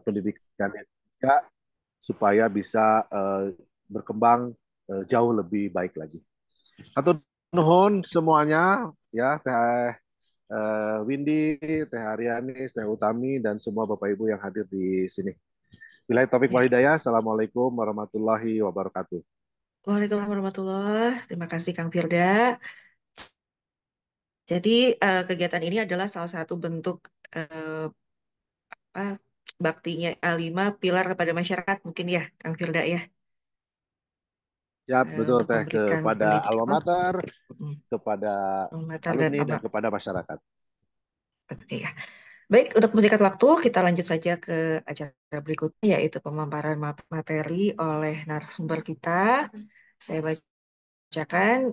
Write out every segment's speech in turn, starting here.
pendidikan juga supaya bisa berkembang jauh lebih baik lagi. Atau nuhun semuanya ya Teh Windy, Teh Arianis, Teh Utami dan semua Bapak Ibu yang hadir di sini. Bila topik Ya. walhidayah, Assalamualaikum warahmatullahi wabarakatuh. Waalaikumsalam warahmatullahi. Terima kasih Kang Firda. Jadi kegiatan ini adalah salah satu bentuk eh, apa, baktinya A5 pilar kepada masyarakat mungkin ya Kang Firda ya. Ya, betul Untuk Teh, memberikan kepada pendidikan alma mater, mm, kepada mater dan alumni dan tambah. kepada masyarakat. Oke ya. Baik, untuk persingkat waktu kita lanjut saja ke acara berikutnya yaitu pemaparan materi oleh narasumber kita. Saya bacakan,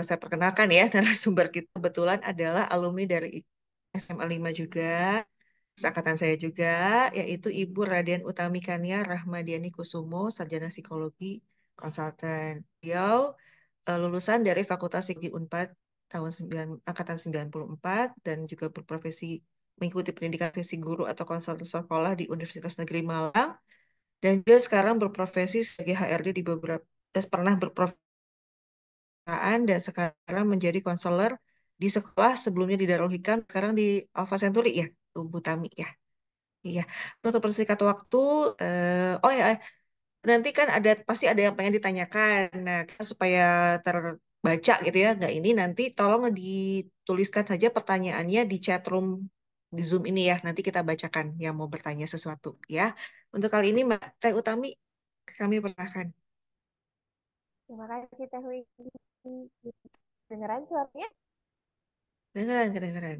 saya perkenalkan ya narasumber kita kebetulan adalah alumni dari SMA 5 juga, seangkatan saya juga, yaitu Ibu Raden Utami Kania Rahmadiani Kusumo, Sarjana Psikologi Konsultan. Beliau lulusan dari Fakultas Psikologi Unpad tahun 9, angkatan 94 dan juga berprofesi mengikuti pendidikan profesi guru atau konselor sekolah di Universitas Negeri Malang dan juga sekarang berprofesi sebagai HRD di beberapa pernah berprofesi dan sekarang menjadi konselor di sekolah sebelumnya di Darul Hikam, sekarang di Alfa Centauri ya, Bu Tami ya. Iya, untuk persingkat waktu, oh ya, nanti kan ada pasti ada yang pengen ditanyakan. Nah, kita supaya terbaca gitu ya, nggak ini nanti tolong dituliskan saja pertanyaannya di chat room di Zoom ini ya. Nanti kita bacakan yang mau bertanya sesuatu ya. Untuk kali ini Mbak Teh Utami, kami persilahkan. Terima kasih Teh Widi. Dengeran suaranya? Kedengeran, kedengeran.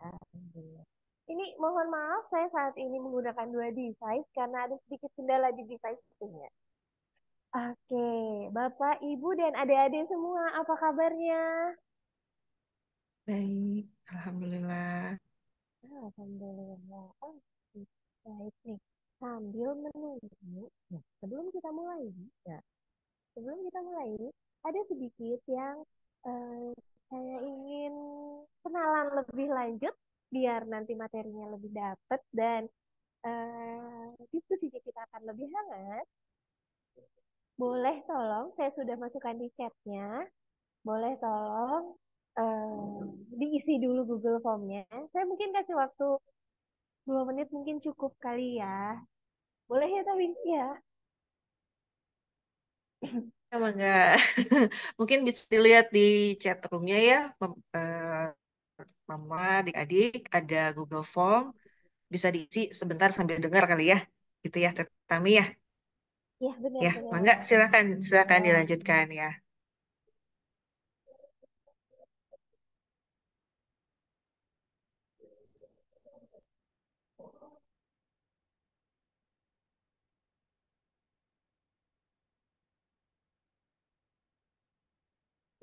Alhamdulillah. Ini mohon maaf saya saat ini menggunakan dua device karena ada sedikit kendala di device satunya. Oke, Bapak, Ibu, dan adik-adik semua, apa kabarnya? Baik, Alhamdulillah. Alhamdulillah. Oh, baik nih. Sambil menunggu, nah, ya, sebelum kita mulai, ada sedikit yang eh, saya ingin kenalan lebih lanjut biar nanti materinya lebih dapat dan diskusinya kita akan lebih hangat. Boleh tolong, saya sudah masukkan di chatnya. Boleh tolong eh, diisi dulu Google Form-nya. Saya mungkin kasih waktu 2 menit mungkin cukup kali ya. Boleh ya tapi ya. Sama enggak? Mungkin bisa dilihat di chat roomnya ya, Mama, adik-adik, ada Google Form, bisa diisi sebentar sambil dengar kali ya. Gitu ya, Teh Tami ya. Ya Ya, benar-benar. Mangga, silakan, silakan Ya. dilanjutkan ya.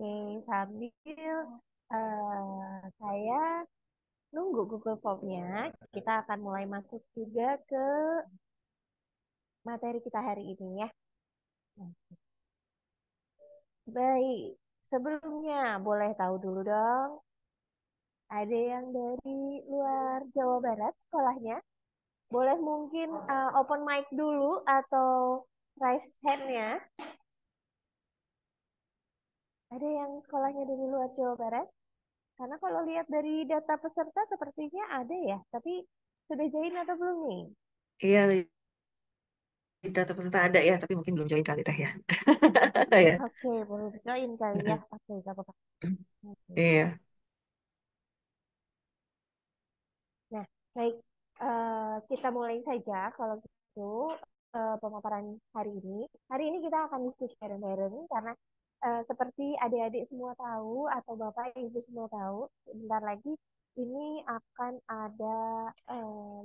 Oke, sambil saya nunggu Google Form-nya, kita akan mulai masuk juga ke materi kita hari ini ya. Baik, sebelumnya boleh tahu dulu dong, ada yang dari luar Jawa Barat sekolahnya? Boleh mungkin open mic dulu atau raise hand-nya. Ada yang sekolahnya dari luar Jawa Barat? Karena kalau lihat dari data peserta sepertinya ada ya, tapi sudah join atau belum nih? Iya, data peserta ada ya, tapi mungkin belum join kali Teh ya. Ya. Oke, belum join kali ya. Oke, gak apa-apa. Oke. Iya. Nah, baik. Kita mulai saja kalau gitu pemaparan hari ini. Hari ini kita akan diskusi bareng-bareng karena seperti adik-adik semua tahu atau bapak ibu semua tahu, sebentar lagi ini akan ada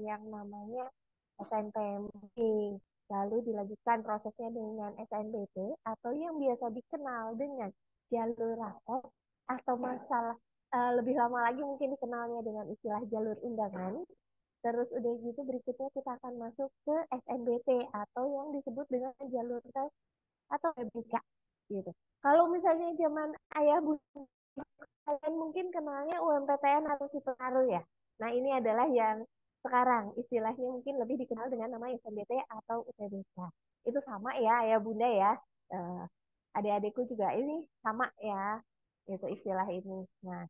yang namanya SNPMB. Lalu dilanjutkan prosesnya dengan SNBP atau yang biasa dikenal dengan jalur rapor atau masalah lebih lama lagi mungkin dikenalnya dengan istilah jalur undangan. Terus udah gitu berikutnya kita akan masuk ke SNBT atau yang disebut dengan jalur tes atau PBK gitu. Kalau misalnya zaman ayah bunda kalian mungkin kenalnya UMPTN atau si pengaruh ya. Nah ini adalah yang sekarang istilahnya mungkin lebih dikenal dengan nama SNBT atau UTBK. Itu sama ya, ayah bunda ya. Eh, Adik-adikku juga ini sama ya, itu istilah ini. Nah,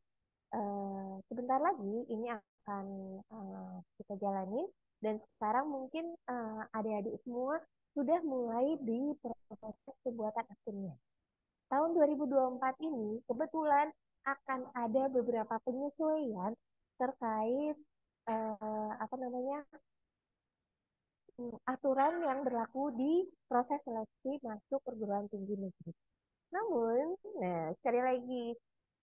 sebentar lagi ini akan kita jalanin dan sekarang mungkin adik-adik semua sudah mulai di proses pembuatan akunnya. Tahun 2024 ini kebetulan akan ada beberapa penyesuaian terkait apa namanya aturan yang berlaku di proses seleksi masuk perguruan tinggi negeri. Namun, nah sekali lagi,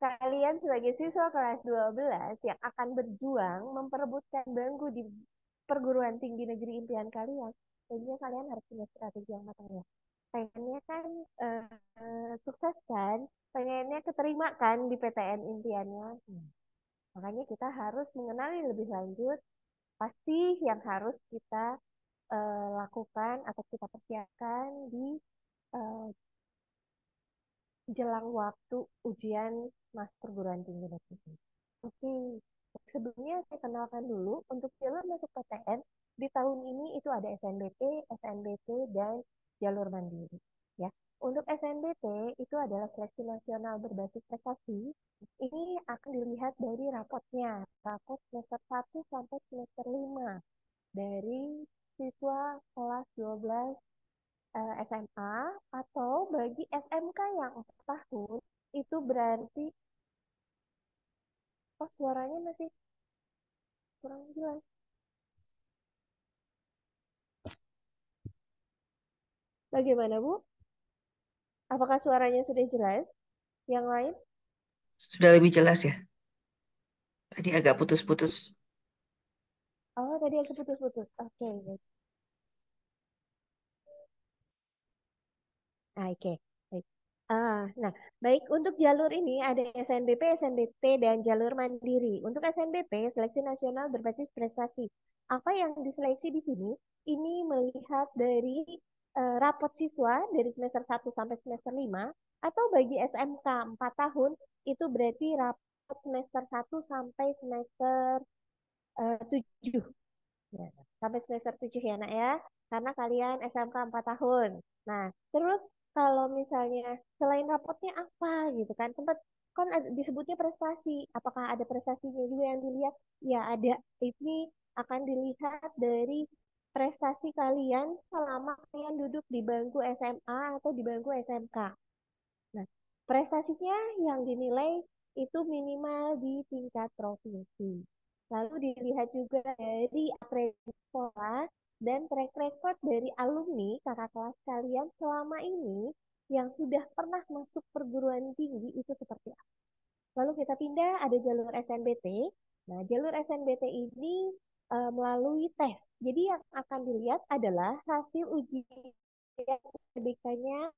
kalian sebagai siswa kelas 12 yang akan berjuang memperebutkan bangku di perguruan tinggi negeri impian kalian, tentunya kalian harus punya strategi yang matang ya. Pengennya kan sukses kan, pengennya keterima kan di PTN impiannya. Makanya kita harus mengenali lebih lanjut pasti yang harus kita lakukan atau kita persiapkan di uh, jelang waktu ujian masuk perguruan tinggi negeri. Oke, sebelumnya saya kenalkan dulu untuk jalur masuk PTN di tahun ini itu ada SNBT, SNBT dan jalur mandiri. Ya, untuk SNBT itu adalah seleksi nasional berbasis prestasi. Ini akan dilihat dari rapotnya, rapot semester 1 sampai semester 5 dari siswa kelas 12 SMA atau bagi SMK yang 4 tahun itu berarti suaranya masih kurang jelas. Bagaimana Bu? Apakah suaranya sudah jelas? Yang lain? Sudah lebih jelas ya. Tadi agak putus-putus. Oh, tadi aku putus-putus. Oke, baik. Oke, baik. Nah, baik untuk jalur ini ada SNBP, SNBT, dan jalur mandiri. Untuk SNBP, seleksi nasional berbasis prestasi. Apa yang diseleksi di sini? Ini melihat dari rapot siswa dari semester 1 sampai semester 5, atau bagi SMK 4 tahun, itu berarti rapot semester 1 sampai semester 7. Ya, sampai semester 7 ya nak ya. Karena kalian SMK 4 tahun. Nah, terus kalau misalnya selain rapotnya apa gitu kan. Sempat kan disebutnya prestasi. Apakah ada prestasinya juga yang dilihat? Ya ada. Ini akan dilihat dari prestasi kalian selama kalian duduk di bangku SMA atau di bangku SMK. Nah, prestasinya yang dinilai itu minimal di tingkat provinsi. Lalu dilihat juga dari akreditasi sekolah dan track record dari alumni kakak kelas kalian selama ini yang sudah pernah masuk perguruan tinggi itu seperti apa. Lalu kita pindah ada jalur SNBT. Nah, jalur SNBT ini melalui tes. Jadi yang akan dilihat adalah hasil ujian UTBK-nya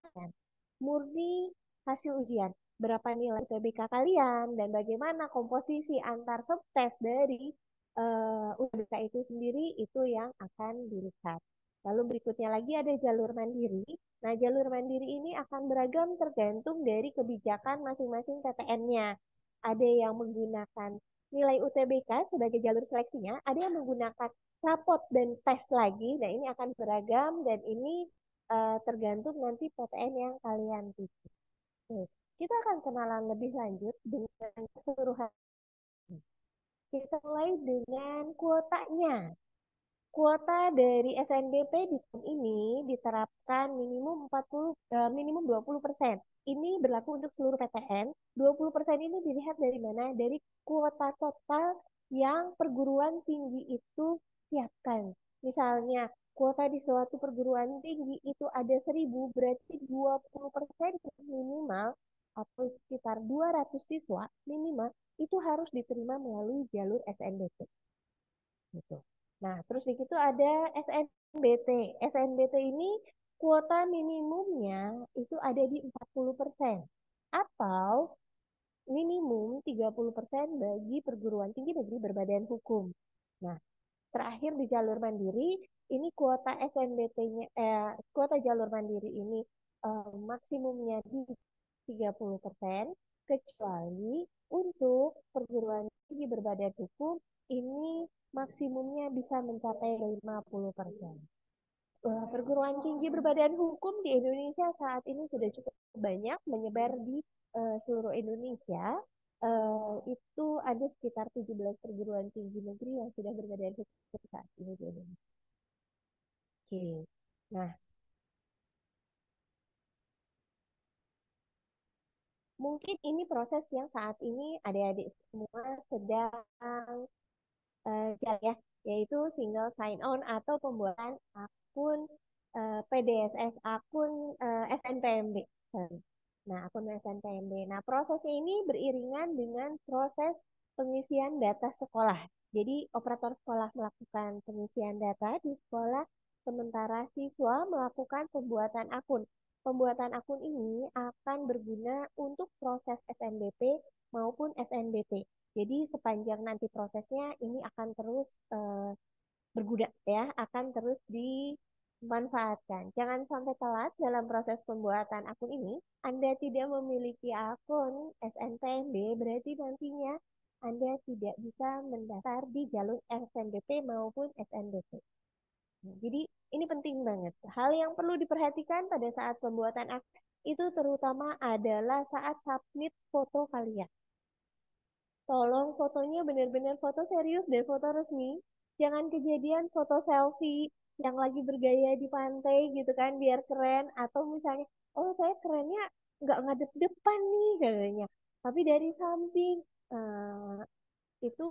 murni hasil ujian. Berapa nilai UTBK kalian dan bagaimana komposisi antar subtes dari UTBK itu sendiri itu yang akan dilihat. Lalu berikutnya lagi ada jalur mandiri. Nah, jalur mandiri ini akan beragam tergantung dari kebijakan masing-masing PTN-nya. Ada yang menggunakan nilai UTBK sebagai jalur seleksinya, ada yang menggunakan rapot dan tes lagi. Nah, ini akan beragam dan ini tergantung nanti PTN yang kalian pilih. Oke, kita akan kenalan lebih lanjut dengan keseluruhan. Kita mulai dengan kuotanya. Kuota dari SNBP di tahun ini diterapkan minimum 20%. Ini berlaku untuk seluruh PTN. 20% ini dilihat dari mana? Dari kuota total yang perguruan tinggi itu siapkan. Misalnya, kuota di suatu perguruan tinggi itu ada 1.000, berarti 20% minimal atau sekitar 200 siswa minimal itu harus diterima melalui jalur SNBP. Gitu. Nah, terus di situ ada SNBT. SNBT ini kuota minimumnya itu ada di 40% atau minimum 30% bagi perguruan tinggi negeri berbadan hukum. Nah, terakhir di jalur mandiri ini kuota SNBT-nya kuota jalur mandiri ini maksimumnya di 30% kecuali untuk perguruan tinggi berbadan hukum ini maksimumnya bisa mencapai 50%. Perguruan tinggi berbadan hukum di Indonesia saat ini sudah cukup banyak menyebar di seluruh Indonesia. Itu ada sekitar 17 perguruan tinggi negeri yang sudah berbadan hukum saat ini di Indonesia. Oke. Nah, mungkin ini proses yang saat ini adik-adik semua sedang jalan ya, yaitu single sign on atau pembuatan akun PDSS, akun SNPMB. Nah, akun SNPMB. Nah, prosesnya ini beriringan dengan proses pengisian data sekolah. Jadi, operator sekolah melakukan pengisian data di sekolah, sementara siswa melakukan pembuatan akun. Pembuatan akun ini akan berguna untuk proses SNBP maupun SNBT. Jadi sepanjang nanti prosesnya ini akan terus berguna ya, akan terus dimanfaatkan. Jangan sampai telat dalam proses pembuatan akun ini. Anda tidak memiliki akun SNPMB, berarti nantinya Anda tidak bisa mendaftar di jalur SNBP maupun SNBP. Jadi ini penting banget. Hal yang perlu diperhatikan pada saat pembuatan akun itu terutama adalah saat submit foto kalian. Tolong fotonya benar-benar foto serius dan foto resmi. Jangan kejadian foto selfie yang lagi bergaya di pantai gitu kan, biar keren. Atau misalnya, oh saya kerennya nggak ngadep depan nih katanya. Tapi dari samping. Itu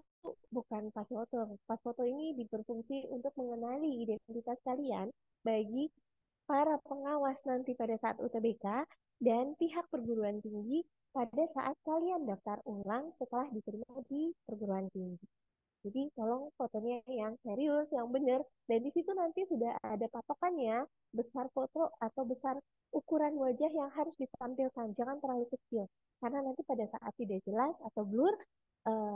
bukan pas foto. Pas foto ini berfungsi untuk mengenali identitas kalian bagi para pengawas nanti pada saat UTBK dan pihak perguruan tinggi pada saat kalian daftar ulang setelah diterima di perguruan tinggi. Jadi tolong fotonya yang serius, yang benar. Dan di situ nanti sudah ada patokannya, besar foto atau besar ukuran wajah yang harus ditampilkan. Jangan terlalu kecil. Karena nanti pada saat tidak jelas atau blur,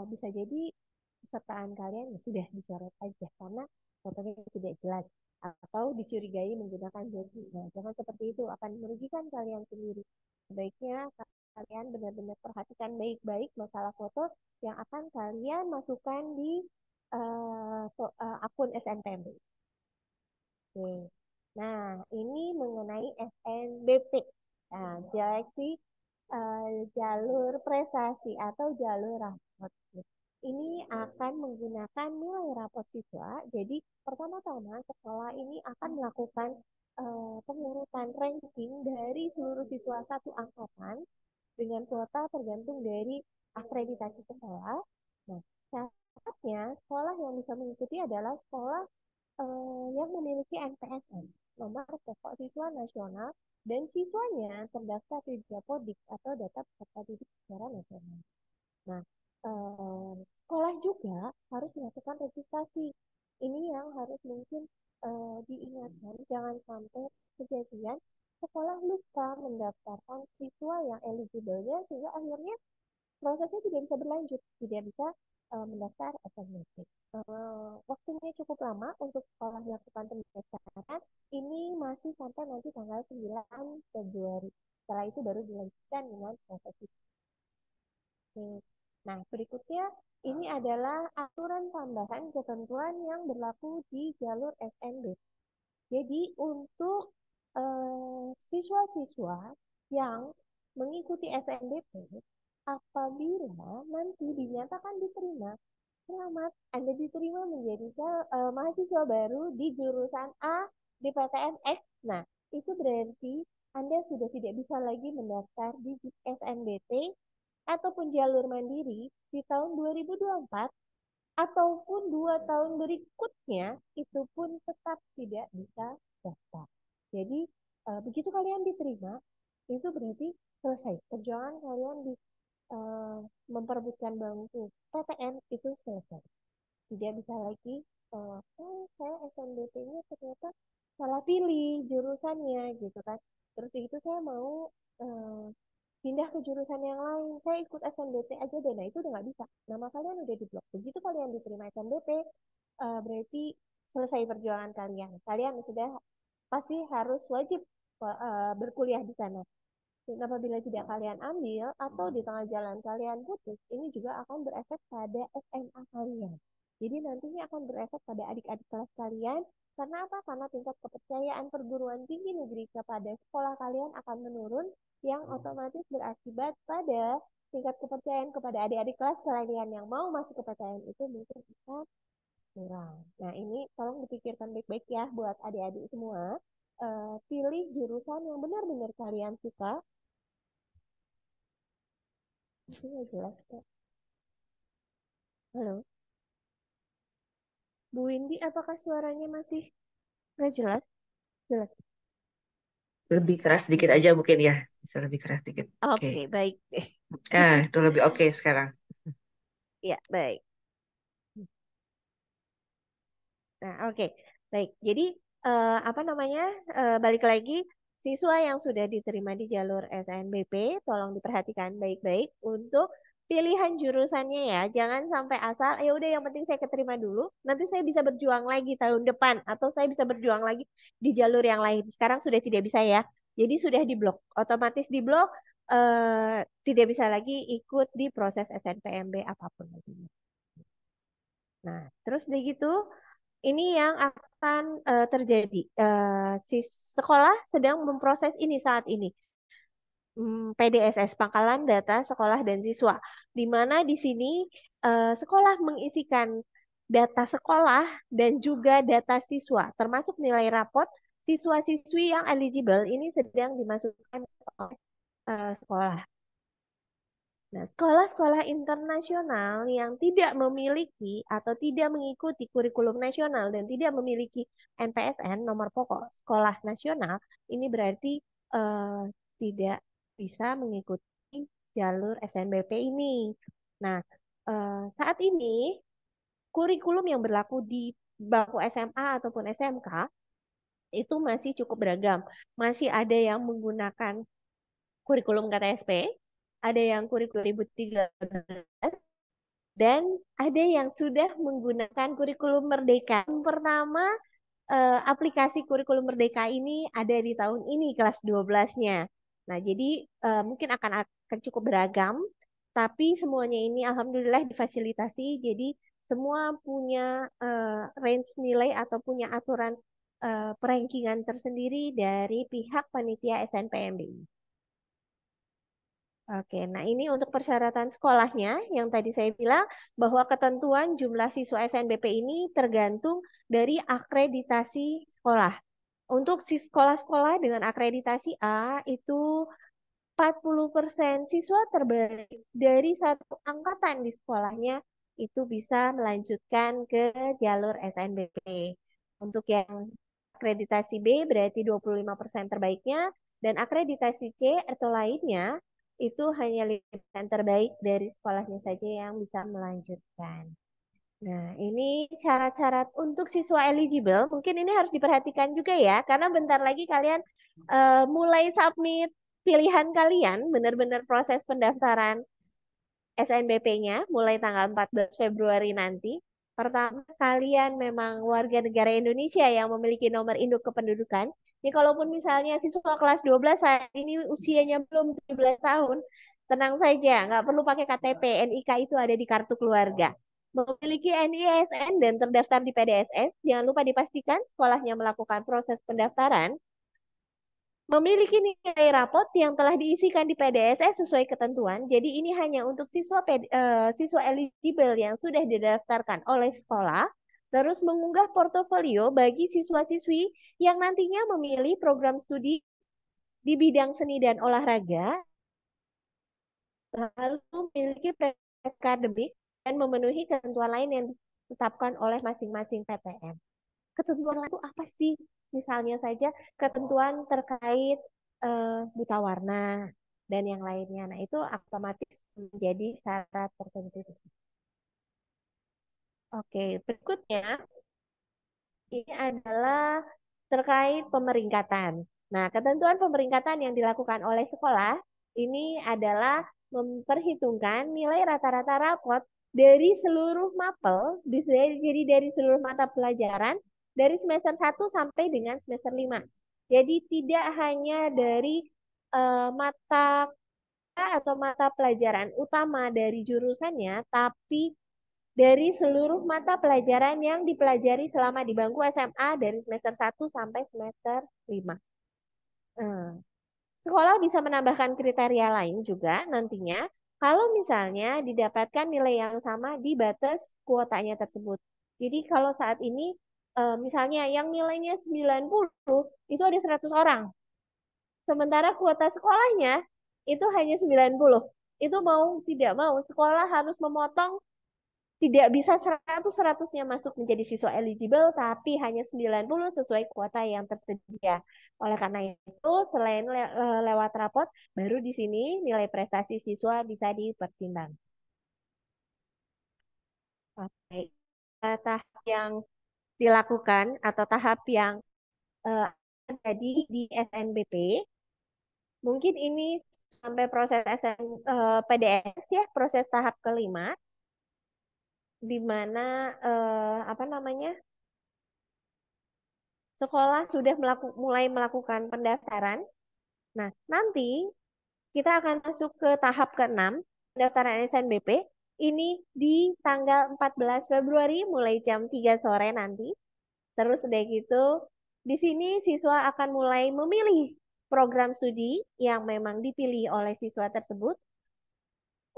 bisa jadi pesertaan kalian ya sudah dicoret aja. Karena fotonya tidak jelas. Atau dicurigai menggunakan joki. Nah, jangan seperti itu. Akan merugikan kalian sendiri. Sebaiknya kalian benar-benar perhatikan baik-baik masalah foto yang akan kalian masukkan di akun SNPMB. Oke. Nah, ini mengenai SNBP. Nah, jadi jalur prestasi atau jalur rapot. Ini akan menggunakan nilai rapot siswa. Jadi, pertama-tama sekolah ini akan melakukan pengurutan ranking dari seluruh siswa satu angkatan dengan kuota tergantung dari akreditasi sekolah. Nah, syaratnya sekolah yang bisa mengikuti adalah sekolah yang memiliki NPSN, nomor pokok siswa nasional, dan siswanya terdaftar di Dapodik atau data peserta didik secara nasional. Nah, sekolah juga harus melakukan registrasi. Ini yang harus mungkin diingatkan, jangan sampai kejadian sekolah lupa mendaftarkan siswa yang eligible-nya sehingga akhirnya prosesnya tidak bisa berlanjut, tidak bisa mendaftar SNBP. Waktunya cukup lama untuk sekolah melakukan pendaftaran. Ini masih sampai nanti tanggal 9 Februari. Setelah itu baru dilanjutkan dengan proses itu. Oke. Nah, berikutnya ini adalah aturan tambahan ketentuan yang berlaku di jalur SNB. Jadi untuk siswa-siswa yang mengikuti SNBP, apabila nanti dinyatakan diterima, selamat, Anda diterima menjadi mahasiswa baru di jurusan A di PTN X. Nah, itu berarti Anda sudah tidak bisa lagi mendaftar di SNBT ataupun jalur mandiri di tahun 2024 ataupun 2 tahun berikutnya itu pun tetap tidak bisa daftar. Jadi begitu kalian diterima itu berarti selesai perjuangan kalian di memperebutkan bangku PTN itu selesai. Tidak bisa lagi saya SNBP-nya ternyata salah pilih jurusannya gitu kan. Terus itu saya mau pindah ke jurusan yang lain. Saya ikut SNBP aja deh. Nah, itu udah nggak bisa. Nama kalian udah diblok. Begitu kalian diterima SNBP, berarti selesai perjuangan kalian. Kalian sudah pasti harus wajib berkuliah di sana. Dan apabila tidak kalian ambil atau di tengah jalan kalian putus, ini juga akan berefek pada SMA kalian. Jadi nantinya akan berefek pada adik-adik kelas kalian. Karena apa? Karena tingkat kepercayaan perguruan tinggi negeri kepada sekolah kalian akan menurun, yang otomatis berakibat pada tingkat kepercayaan kepada adik-adik kelas kalian yang mau masuk ke PTN itu mungkin bisa kurang. Nah, ini tolong dipikirkan baik-baik ya buat adik-adik semua. Pilih jurusan yang benar-benar kalian suka. Ini nggak jelas kok. Halo, Bu Windy, apakah suaranya masih nggak jelas? Jelas. Lebih keras sedikit aja mungkin ya. Bisa lebih keras sedikit. Oke. Oke, baik. Itu lebih oke sekarang. Ya, baik. Nah, oke. Baik. Jadi, apa namanya? Balik lagi, siswa yang sudah diterima di jalur SNBP, tolong diperhatikan baik-baik untuk pilihan jurusannya ya. Jangan sampai asal, ya udah yang penting saya keterima dulu, nanti saya bisa berjuang lagi tahun depan atau saya bisa berjuang lagi di jalur yang lain. Sekarang sudah tidak bisa ya. Jadi sudah diblok, otomatis diblok, tidak bisa lagi ikut di proses SNPMB apapun lagi. Nah, terus begitu ini yang akan terjadi. Si sekolah sedang memproses ini saat ini. PDSS, Pangkalan Data Sekolah dan Siswa, di mana di sini sekolah mengisikan data sekolah dan juga data siswa, termasuk nilai rapot siswa-siswi yang eligible ini sedang dimasukkan oleh sekolah. Nah, sekolah-sekolah internasional yang tidak memiliki atau tidak mengikuti kurikulum nasional dan tidak memiliki NPSN, nomor pokok sekolah nasional, ini berarti eh, tidak bisa mengikuti jalur SNBP ini. Nah, saat ini kurikulum yang berlaku di bangku SMA ataupun SMK itu masih cukup beragam. Masih ada yang menggunakan kurikulum KTSP, ada yang kurikulum 2013, dan ada yang sudah menggunakan kurikulum Merdeka. Yang pertama, aplikasi kurikulum Merdeka ini ada di tahun ini, kelas 12-nya. Nah, jadi mungkin akan cukup beragam, tapi semuanya ini alhamdulillah difasilitasi, jadi semua punya range nilai atau punya aturan perankingan tersendiri dari pihak panitia SNPMB. Oke, nah ini untuk persyaratan sekolahnya yang tadi saya bilang bahwa ketentuan jumlah siswa SNBP ini tergantung dari akreditasi sekolah. Untuk sekolah-sekolah dengan akreditasi A itu 40% siswa terbaik dari satu angkatan di sekolahnya itu bisa melanjutkan ke jalur SNBP. Untuk yang akreditasi B berarti 25% terbaiknya, dan akreditasi C atau lainnya itu hanya 5% terbaik dari sekolahnya saja yang bisa melanjutkan. Nah, ini syarat-syarat untuk siswa eligible. Mungkin ini harus diperhatikan juga ya, karena bentar lagi kalian mulai submit pilihan kalian, benar-benar proses pendaftaran SNBP-nya mulai tanggal 14 Februari nanti. Pertama, kalian memang warga negara Indonesia yang memiliki nomor induk kependudukan. Ini kalaupun misalnya siswa kelas 12 saat ini usianya belum 17 tahun, tenang saja, nggak perlu pakai KTP, NIK itu ada di kartu keluarga. Memiliki NISN dan terdaftar di PDSS, jangan lupa dipastikan sekolahnya melakukan proses pendaftaran, memiliki nilai rapot yang telah diisikan di PDSS sesuai ketentuan. Jadi ini hanya untuk siswa eligible yang sudah didaftarkan oleh sekolah. Terus mengunggah portofolio bagi siswa-siswi yang nantinya memilih program studi di bidang seni dan olahraga, lalu memiliki prestasi akademik dan memenuhi ketentuan lain yang ditetapkan oleh masing-masing PTN. Ketentuan lain itu apa sih? Misalnya saja ketentuan terkait buta warna dan yang lainnya. Nah, itu otomatis menjadi syarat tertentu. Oke, berikutnya ini adalah terkait pemeringkatan. Nah, ketentuan pemeringkatan yang dilakukan oleh sekolah ini adalah memperhitungkan nilai rata-rata rapot dari seluruh mapel, jadi dari seluruh mata pelajaran dari semester 1 sampai dengan semester 5. Jadi tidak hanya dari mata atau mata pelajaran utama dari jurusannya, tapi dari seluruh mata pelajaran yang dipelajari selama di bangku SMA dari semester 1 sampai semester 5. Sekolah bisa menambahkan kriteria lain juga nantinya kalau misalnya didapatkan nilai yang sama di batas kuotanya tersebut. Jadi kalau saat ini misalnya yang nilainya 90 itu ada 100 orang. Sementara kuota sekolahnya itu hanya 90. Itu mau tidak mau sekolah harus memotong, tidak bisa 100-100-nya masuk menjadi siswa eligible, tapi hanya 90 sesuai kuota yang tersedia. Oleh karena itu, selain lewat rapot, baru di sini nilai prestasi siswa bisa dipertimbangkan. Oke. Tahap yang dilakukan atau tahap yang terjadi di SNBP, mungkin ini sampai proses PDS ya, proses tahap kelima, di mana apa namanya, sekolah sudah mulai melakukan pendaftaran. Nah, nanti kita akan masuk ke tahap ke-6, pendaftaran SNBP. Ini di tanggal 14 Februari mulai jam 3 sore nanti. Terus udah gitu, di sini siswa akan mulai memilih program studi yang memang dipilih oleh siswa tersebut.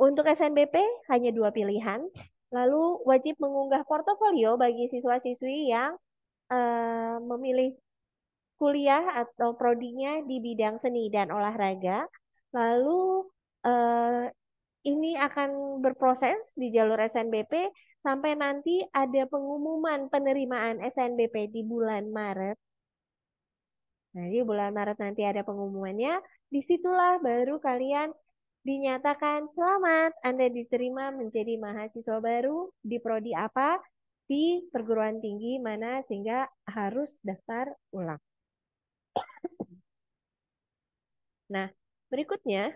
Untuk SNBP hanya 2 pilihan. Lalu wajib mengunggah portofolio bagi siswa-siswi yang memilih kuliah atau prodinya di bidang seni dan olahraga. Lalu ini akan berproses di jalur SNBP sampai nanti ada pengumuman penerimaan SNBP di bulan Maret. Nah, di bulan Maret nanti ada pengumumannya. Disitulah baru kalian dinyatakan selamat Anda diterima menjadi mahasiswa baru di prodi apa, di perguruan tinggi mana, sehingga harus daftar ulang. Nah, berikutnya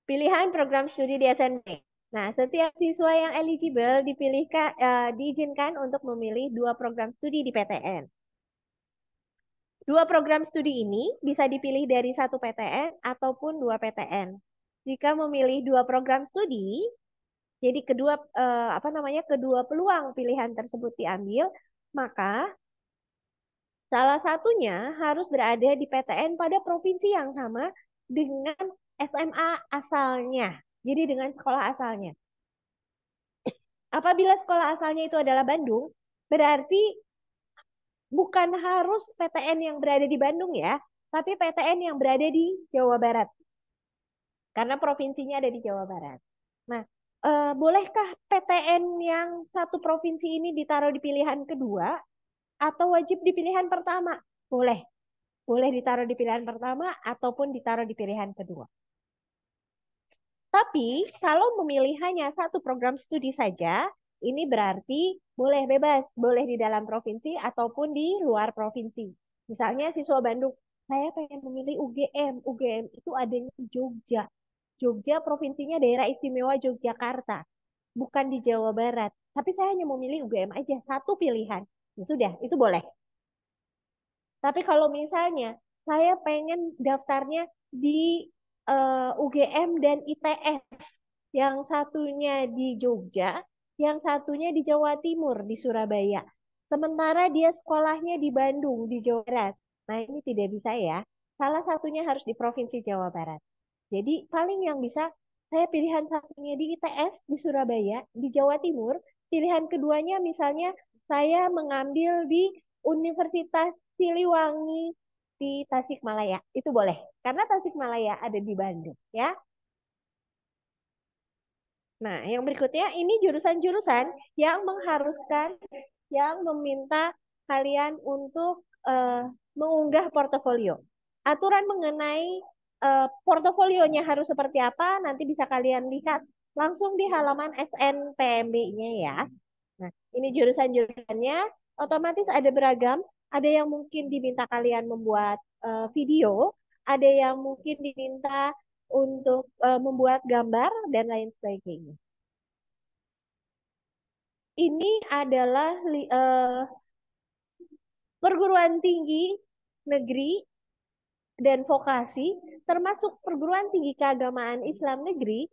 pilihan program studi di SNB. Nah, setiap siswa yang eligible diizinkan untuk memilih 2 program studi di PTN. 2 program studi ini bisa dipilih dari 1 PTN ataupun 2 PTN. Jika memilih 2 program studi, jadi kedua peluang pilihan tersebut diambil, maka salah satunya harus berada di PTN pada provinsi yang sama dengan SMA asalnya. Jadi dengan sekolah asalnya. Apabila sekolah asalnya itu adalah Bandung, berarti bukan harus PTN yang berada di Bandung ya, tapi PTN yang berada di Jawa Barat. Karena provinsinya ada di Jawa Barat. Nah, bolehkah PTN yang satu provinsi ini ditaruh di pilihan kedua atau wajib di pilihan pertama? Boleh. Boleh ditaruh di pilihan pertama ataupun ditaruh di pilihan kedua. Tapi kalau memilih hanya satu program studi saja, ini berarti boleh bebas, boleh di dalam provinsi ataupun di luar provinsi. Misalnya siswa Bandung, saya pengen memilih UGM. UGM itu adanya di Jogja. Jogja provinsinya daerah istimewa Yogyakarta, bukan di Jawa Barat. Tapi saya hanya memilih UGM aja, satu pilihan. Ya sudah, itu boleh. Tapi kalau misalnya saya pengen daftarnya di UGM dan ITS, yang satunya di Jogja, yang satunya di Jawa Timur, di Surabaya. Sementara dia sekolahnya di Bandung, di Jawa Barat. Nah, ini tidak bisa ya. Salah satunya harus di Provinsi Jawa Barat. Jadi paling yang bisa, saya pilihan satunya di ITS, di Surabaya, di Jawa Timur. Pilihan keduanya misalnya saya mengambil di Universitas Siliwangi di Tasikmalaya. Itu boleh. Karena Tasikmalaya ada di Bandung ya. Nah, yang berikutnya ini jurusan-jurusan yang mengharuskan, yang meminta kalian untuk mengunggah portofolio. Aturan mengenai portofolionya harus seperti apa, nanti bisa kalian lihat langsung di halaman SNPMB-nya ya. Nah, ini jurusan-jurusannya, otomatis ada beragam. Ada yang mungkin diminta kalian membuat video, ada yang mungkin diminta untuk membuat gambar, dan lain sebagainya. Ini adalah perguruan tinggi negeri dan vokasi, termasuk perguruan tinggi keagamaan Islam negeri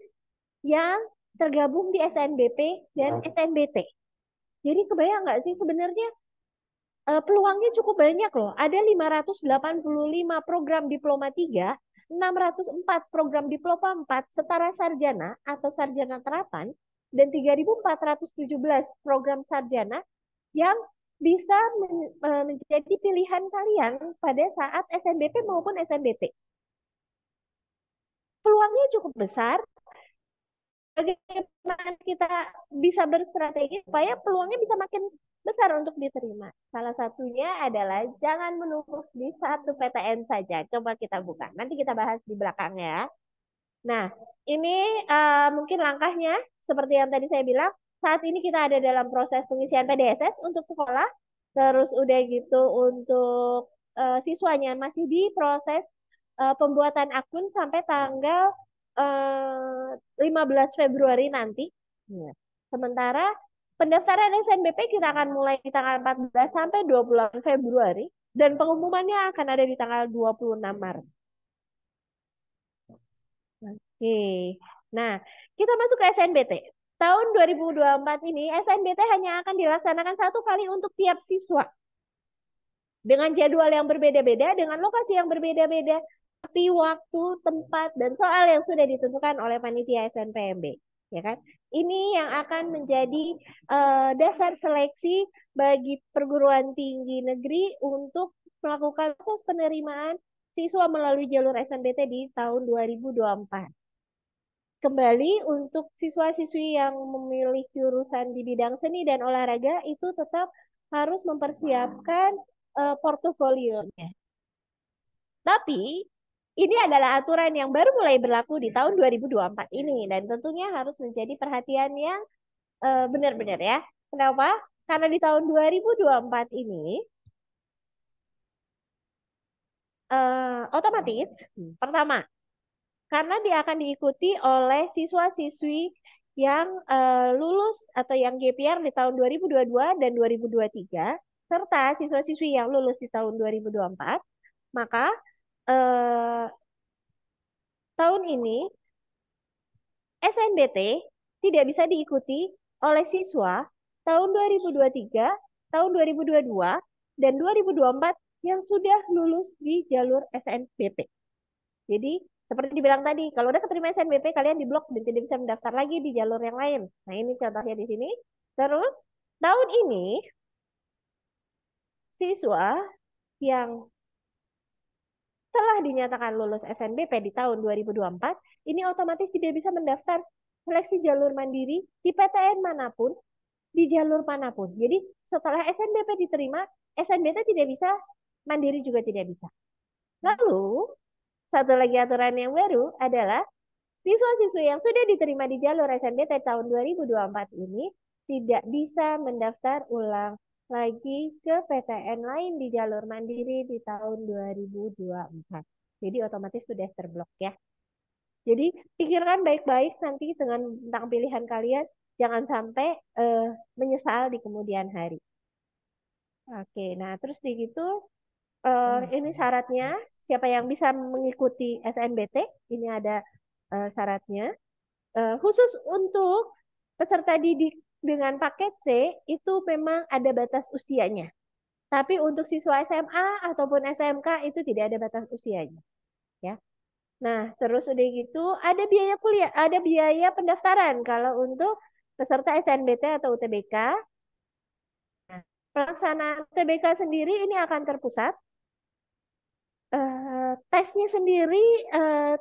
yang tergabung di SNBP dan SNBT. Jadi kebayang nggak sih sebenarnya peluangnya cukup banyak loh. Ada 585 program diploma 3, 604 program diploma 4 setara sarjana atau sarjana terapan, dan 3.417 program sarjana yang bisa menjadi pilihan kalian pada saat SNBP maupun SNBT. Peluangnya cukup besar. Bagaimana kita bisa berstrategi supaya peluangnya bisa makin besar untuk diterima. Salah satunya adalah jangan menumpuk di satu PTN saja. Coba kita buka. Nanti kita bahas di belakang ya. Nah, ini mungkin langkahnya seperti yang tadi saya bilang. Saat ini kita ada dalam proses pengisian PDSS untuk sekolah. Terus udah gitu untuk siswanya masih di proses pembuatan akun sampai tanggal 15 Februari nanti. Ya. Sementara pendaftaran SNBP kita akan mulai di tanggal 14 sampai 20 Februari dan pengumumannya akan ada di tanggal 26 Maret. Oke. Nah, kita masuk ke SNBT. Tahun 2024 ini SNBT hanya akan dilaksanakan satu kali untuk tiap siswa. Dengan jadwal yang berbeda-beda, dengan lokasi yang berbeda-beda, tapi waktu, tempat, dan soal yang sudah ditentukan oleh panitia SNPMB. Ya kan? Ini yang akan menjadi dasar seleksi bagi perguruan tinggi negeri untuk melakukan proses penerimaan siswa melalui jalur SNBT di tahun 2024. Kembali untuk siswa-siswi yang memilih jurusan di bidang seni dan olahraga itu tetap harus mempersiapkan portofolionya. Tapi ini adalah aturan yang baru mulai berlaku di tahun 2024 ini dan tentunya harus menjadi perhatian yang benar-benar ya. Kenapa? Karena di tahun 2024 ini otomatis pertama karena dia akan diikuti oleh siswa-siswi yang lulus atau yang GPR di tahun 2022 dan 2023 serta siswa-siswi yang lulus di tahun 2024, maka tahun ini SNBT tidak bisa diikuti oleh siswa tahun 2023, tahun 2022, dan 2024 yang sudah lulus di jalur SNBP. Jadi seperti dibilang tadi, kalau udah keterima SNBP, kalian diblok dan tidak bisa mendaftar lagi di jalur yang lain. Nah, ini contohnya di sini. Terus, tahun ini, siswa yang telah dinyatakan lulus SNBP di tahun 2024, ini otomatis tidak bisa mendaftar seleksi jalur mandiri di PTN manapun, di jalur manapun. Jadi, setelah SNBP diterima, SNBT tidak bisa, mandiri juga tidak bisa. Lalu, satu lagi aturan yang baru adalah siswa-siswi yang sudah diterima di jalur SNBT tahun 2024 ini tidak bisa mendaftar ulang lagi ke PTN lain di jalur mandiri di tahun 2024. Jadi otomatis sudah terblok ya. Jadi pikirkan baik-baik nanti tentang pilihan kalian. Jangan sampai menyesal di kemudian hari. Oke, nah terus di gitu ini syaratnya. Siapa yang bisa mengikuti SNBT? Ini ada syaratnya. Khusus untuk peserta didik dengan paket C itu memang ada batas usianya. Tapi untuk siswa SMA ataupun SMK itu tidak ada batas usianya, ya. Nah, terus udah gitu ada biaya kuliah, ada biaya pendaftaran kalau untuk peserta SNBT atau UTBK. Nah, pelaksanaan UTBK sendiri ini akan terpusat. Tesnya sendiri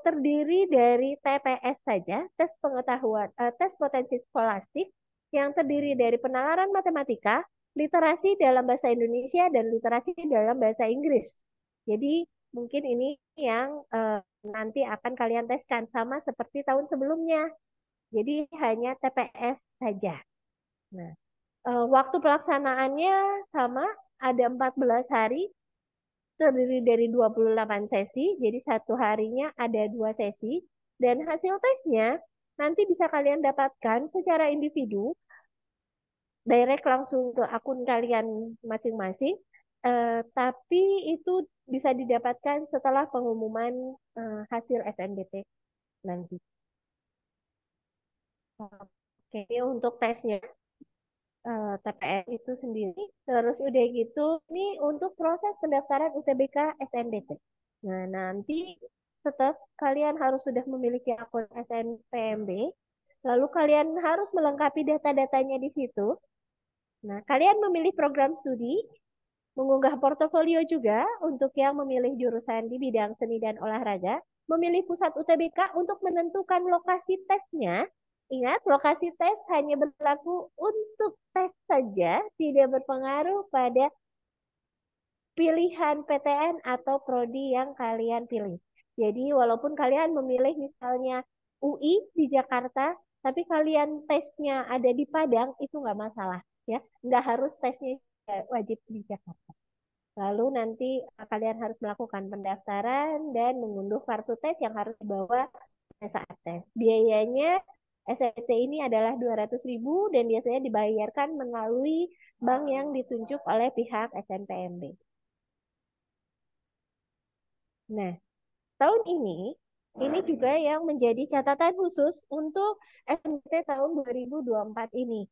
terdiri dari TPS saja, tes pengetahuan, tes potensi skolastik yang terdiri dari penalaran matematika, literasi dalam bahasa Indonesia, dan literasi dalam bahasa Inggris. Jadi mungkin ini yang nanti akan kalian teskan sama seperti tahun sebelumnya. Jadi hanya TPS saja. Nah, waktu pelaksanaannya sama, ada 14 hari terdiri dari 28 sesi, jadi satu harinya ada 2 sesi, dan hasil tesnya nanti bisa kalian dapatkan secara individu, direct langsung ke akun kalian masing-masing, tapi itu bisa didapatkan setelah pengumuman hasil SNBT nanti. Oke, ini untuk tesnya TPS itu sendiri. Terus udah gitu, ini untuk proses pendaftaran UTBK SNBT. Nah, nanti tetap kalian harus sudah memiliki akun SNPMB. Lalu kalian harus melengkapi data-datanya di situ. Nah, kalian memilih program studi, mengunggah portofolio juga untuk yang memilih jurusan di bidang seni dan olahraga, memilih pusat UTBK untuk menentukan lokasi tesnya. Ingat, lokasi tes hanya berlaku untuk tes saja, tidak berpengaruh pada pilihan PTN atau prodi yang kalian pilih. Jadi, walaupun kalian memilih misalnya UI di Jakarta, tapi kalian tesnya ada di Padang, itu nggak masalah. Ya, nggak harus tesnya wajib di Jakarta. Lalu nanti kalian harus melakukan pendaftaran dan mengunduh kartu tes yang harus dibawa saat tes. Biayanya SNBT ini adalah 200.000 dan biasanya dibayarkan melalui bank yang ditunjuk oleh pihak SNPMB. Nah, tahun ini juga yang menjadi catatan khusus untuk SNBT tahun 2024 ini.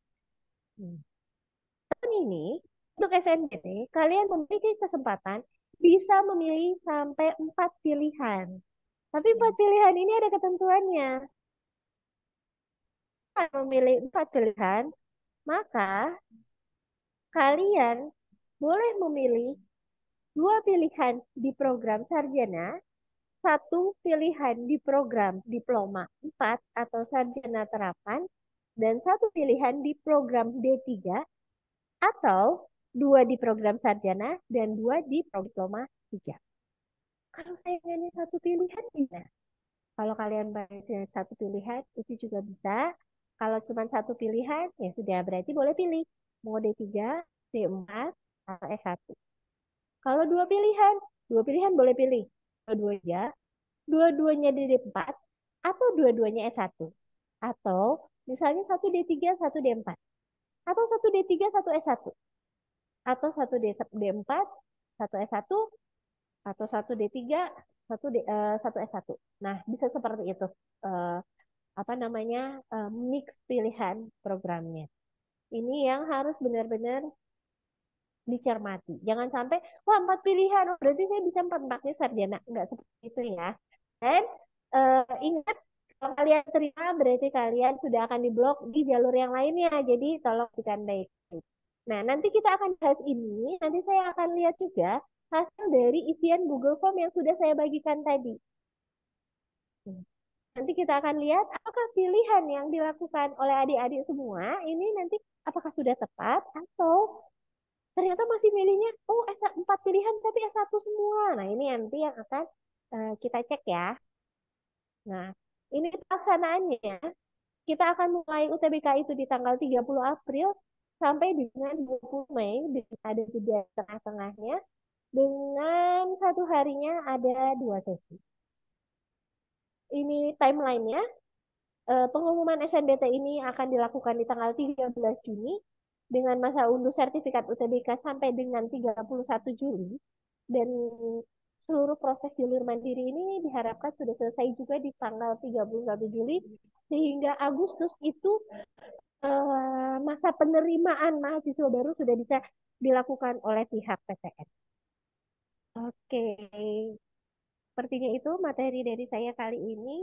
Tahun ini, untuk SNBT, kalian memiliki kesempatan bisa memilih sampai 4 pilihan. Tapi 4 pilihan ini ada ketentuannya. Kalau memilih 4 pilihan, maka kalian boleh memilih 2 pilihan di program sarjana, 1 pilihan di program diploma 4 atau sarjana terapan, dan 1 pilihan di program D3 atau 2 di program sarjana dan 2 di program diploma 3. Kalau saya nyanyi 1 pilihan gimana? Kalau kalian banyak 1 pilihan itu juga bisa. Kalau cuma 1 pilihan ya sudah berarti boleh pilih mau D3, D4 atau S1. Kalau 2 pilihan boleh pilih dua-duanya, dua-duanya D4 atau dua-duanya S1. Atau misalnya 1 D3, 1 D4. Atau 1 D3, 1 S1. Atau 1 D4, 1 S1, atau 1 D3, 1 S1. Nah, bisa seperti itu. Eh, apa namanya? Mix pilihan programnya. Ini yang harus benar-benar dicermati. Jangan sampai, wah 4 pilihan, oh, berarti saya bisa 4-4-nya sarjana. Enggak seperti itu ya. Dan ingat, kalau kalian terima, berarti kalian sudah akan diblok di jalur yang lainnya. Jadi tolong ditandai. Nah, nanti kita akan bahas ini. Nanti saya akan lihat juga hasil dari isian Google Form yang sudah saya bagikan tadi. Nanti kita akan lihat apakah pilihan yang dilakukan oleh adik-adik semua ini nanti apakah sudah tepat atau ternyata masih milihnya oh 4 pilihan tapi S1 semua. Nah, ini nanti yang akan kita cek ya. Nah, ini pelaksanaannya. Kita akan mulai UTBK itu di tanggal 30 April sampai dengan 20 Mei, ada jeda tengah-tengahnya, dengan 1 harinya ada 2 sesi. Ini timelinenya, pengumuman SNBT ini akan dilakukan di tanggal 13 Juni, dengan masa unduh sertifikat UTBK sampai dengan 31 Juli, dan seluruh proses jalur mandiri ini diharapkan sudah selesai juga di tanggal 31 Juli, sehingga Agustus itu masa penerimaan mahasiswa baru sudah bisa dilakukan oleh pihak PTN. Oke, sepertinya itu materi dari saya kali ini.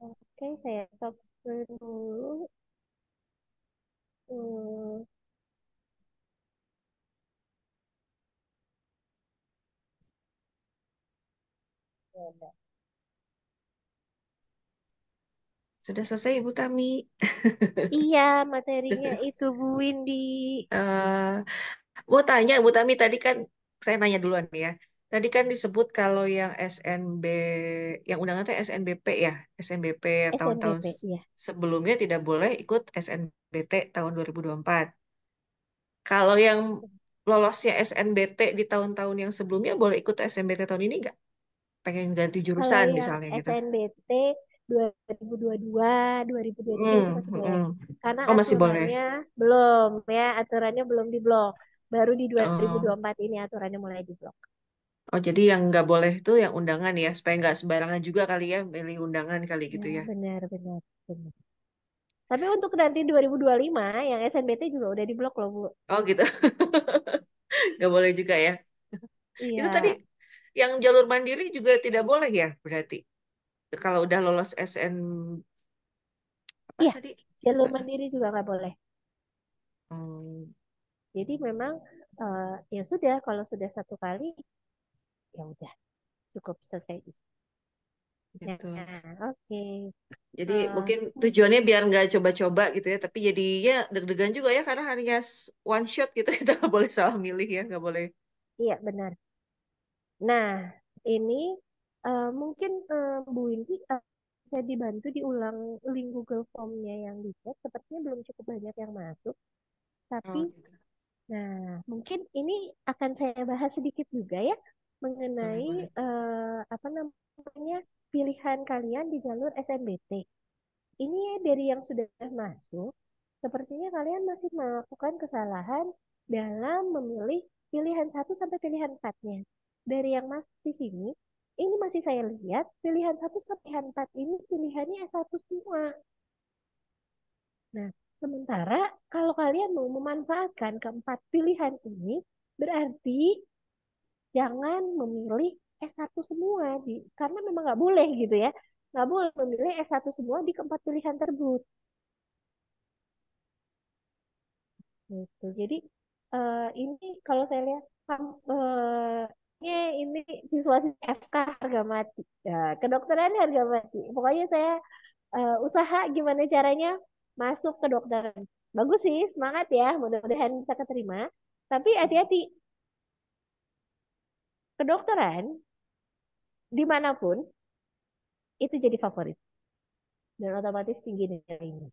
Oke, saya stop screen dulu. Hmm, ya udah. Sudah selesai Ibu Tami. Iya, materinya itu Bu Windy. Eh, mau tanya Bu Tami tadi kan saya nanya duluan ya. Tadi kan disebut kalau yang SNB, yang undangan itu SNBP ya, SNBP tahun-tahun SNBP, ya. sebelumnya tidak boleh ikut SNBT tahun 2024. Kalau yang lolosnya SNBT di tahun-tahun yang sebelumnya boleh ikut SNBT tahun ini nggak? Pengen ganti Kalau jurusan yang misalnya gitu. SNBT 2022, 2023 itu masih boleh. Karena Oh masih boleh. aturannya belum, ya, aturannya belum diblok. Baru di Oh. 2024 ini aturannya mulai diblok. Oh, jadi yang nggak boleh itu yang undangan ya, supaya nggak sembarangan juga kali ya milih undangan kali Ya, gitu ya. benar, benar, benar. Tapi untuk nanti 2025 yang SNBT juga udah diblok loh, Bu. Oh gitu. Nggak boleh juga ya. Itu tadi Iya, yang jalur mandiri juga tidak boleh ya berarti. Kalau udah lolos SN apa iya. tadi? Jalur mandiri juga nggak boleh. Hmm, Jadi memang ya sudah, kalau sudah satu kali ya udah cukup selesai. Nah, gitu. oke. Jadi Eh, mungkin tujuannya biar nggak coba-coba gitu ya, tapi jadinya deg-degan juga ya karena hanya one shot gitu, kita nggak boleh salah milih ya, nggak boleh. iya benar. Nah, ini mungkin Bu Windy bisa dibantu diulang link Google Form-nya yang dicek. Sepertinya belum cukup banyak yang masuk. Tapi, Oh, gitu. nah mungkin ini akan saya bahas sedikit juga ya Boleh, mengenai boleh. apa namanya pilihan kalian di jalur SNBT. Ini ya dari yang sudah masuk, sepertinya kalian masih melakukan kesalahan dalam memilih pilihan satu sampai pilihan 4-nya. Dari yang masuk di sini, ini masih saya lihat pilihan satu sampai pilihan 4 ini pilihannya S1 semua. Nah, sementara kalau kalian mau memanfaatkan keempat pilihan ini, berarti jangan memilih S1 semua karena memang nggak boleh gitu ya. Nggak boleh memilih S1 semua di keempat pilihan tersebut. Gitu. Jadi ini kalau saya lihat ini siswa FK harga mati, ya, kedokteran harga mati. Pokoknya saya usaha gimana caranya masuk ke dokteran. Bagus sih, semangat ya, mudah-mudahan bisa keterima. Tapi hati-hati, kedokteran dimanapun itu jadi favorit dan otomatis tinggi nilainya.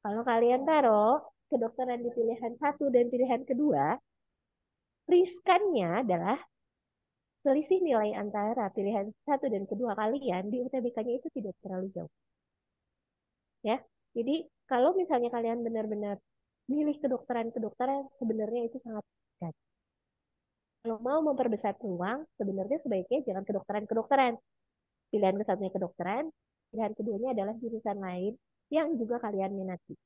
Kalau kalian taruh kedokteran di pilihan satu dan pilihan kedua, riskannya adalah selisih nilai antara pilihan satu dan kedua kalian di UTBK-nya itu tidak terlalu jauh. Ya, jadi kalau misalnya kalian benar-benar milih kedokteran-kedokteran, sebenarnya itu sangat dekat. Kalau mau memperbesar peluang, sebenarnya sebaiknya jangan kedokteran-kedokteran. Pilihan ke satunya kedokteran, pilihan keduanya adalah jurusan lain yang juga kalian minati.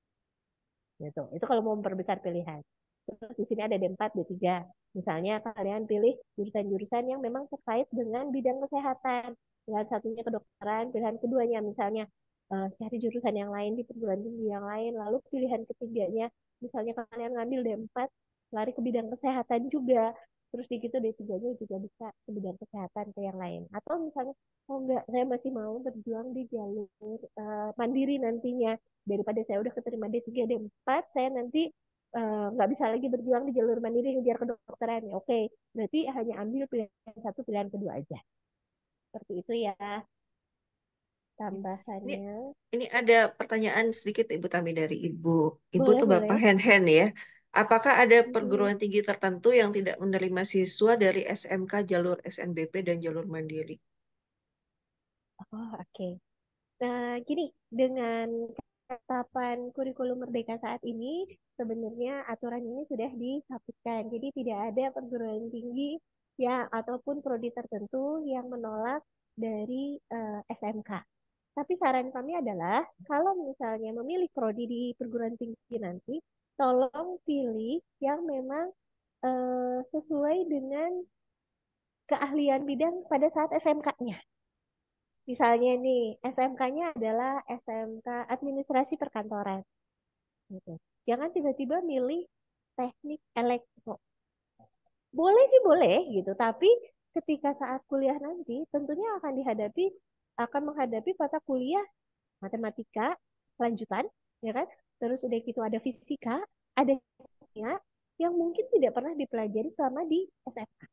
Gitu. Itu kalau mau memperbesar pilihan. Terus di sini ada D4, D3. Misalnya kalian pilih jurusan-jurusan yang memang terkait dengan bidang kesehatan. Pilihan satunya kedokteran, pilihan keduanya misalnya cari jurusan yang lain di perguruan tinggi yang lain. Lalu pilihan ketiganya, misalnya kalian ngambil D4, lari ke bidang kesehatan juga. Terus di gitu D3-nya juga bisa ke bidang kesehatan ke yang lain. Atau misalnya, oh enggak, saya masih mau berjuang di jalur mandiri nantinya daripada saya udah keterima D3 D4 saya nanti nggak bisa lagi berjuang di jalur mandiri ngejar kedokteran ya oke berarti hanya ambil pilihan satu pilihan kedua aja seperti itu ya Ini tambahannya ini ada pertanyaan sedikit Ibu Tami dari Ibu. Ibu boleh tuh Bapak boleh. hand-hand ya. Apakah ada Mhm. perguruan tinggi tertentu yang tidak menerima siswa dari SMK jalur SNBP dan jalur mandiri? Oh oke. Nah gini dengan ketetapan kurikulum Merdeka saat ini sebenarnya aturan ini sudah dihapuskan jadi tidak ada perguruan tinggi ya ataupun prodi tertentu yang menolak dari SMK. Tapi saran kami adalah kalau misalnya memilih prodi di perguruan tinggi nanti, tolong pilih yang memang sesuai dengan keahlian bidang pada saat SMK-nya. Misalnya nih, SMK-nya adalah SMK Administrasi Perkantoran. Gitu. Jangan tiba-tiba milih teknik elektro. Boleh sih boleh gitu, tapi ketika saat kuliah nanti tentunya akan menghadapi mata kuliah matematika lanjutan, ya kan? Terus udah gitu ada fisika, ada kimia yang mungkin tidak pernah dipelajari selama di SMA.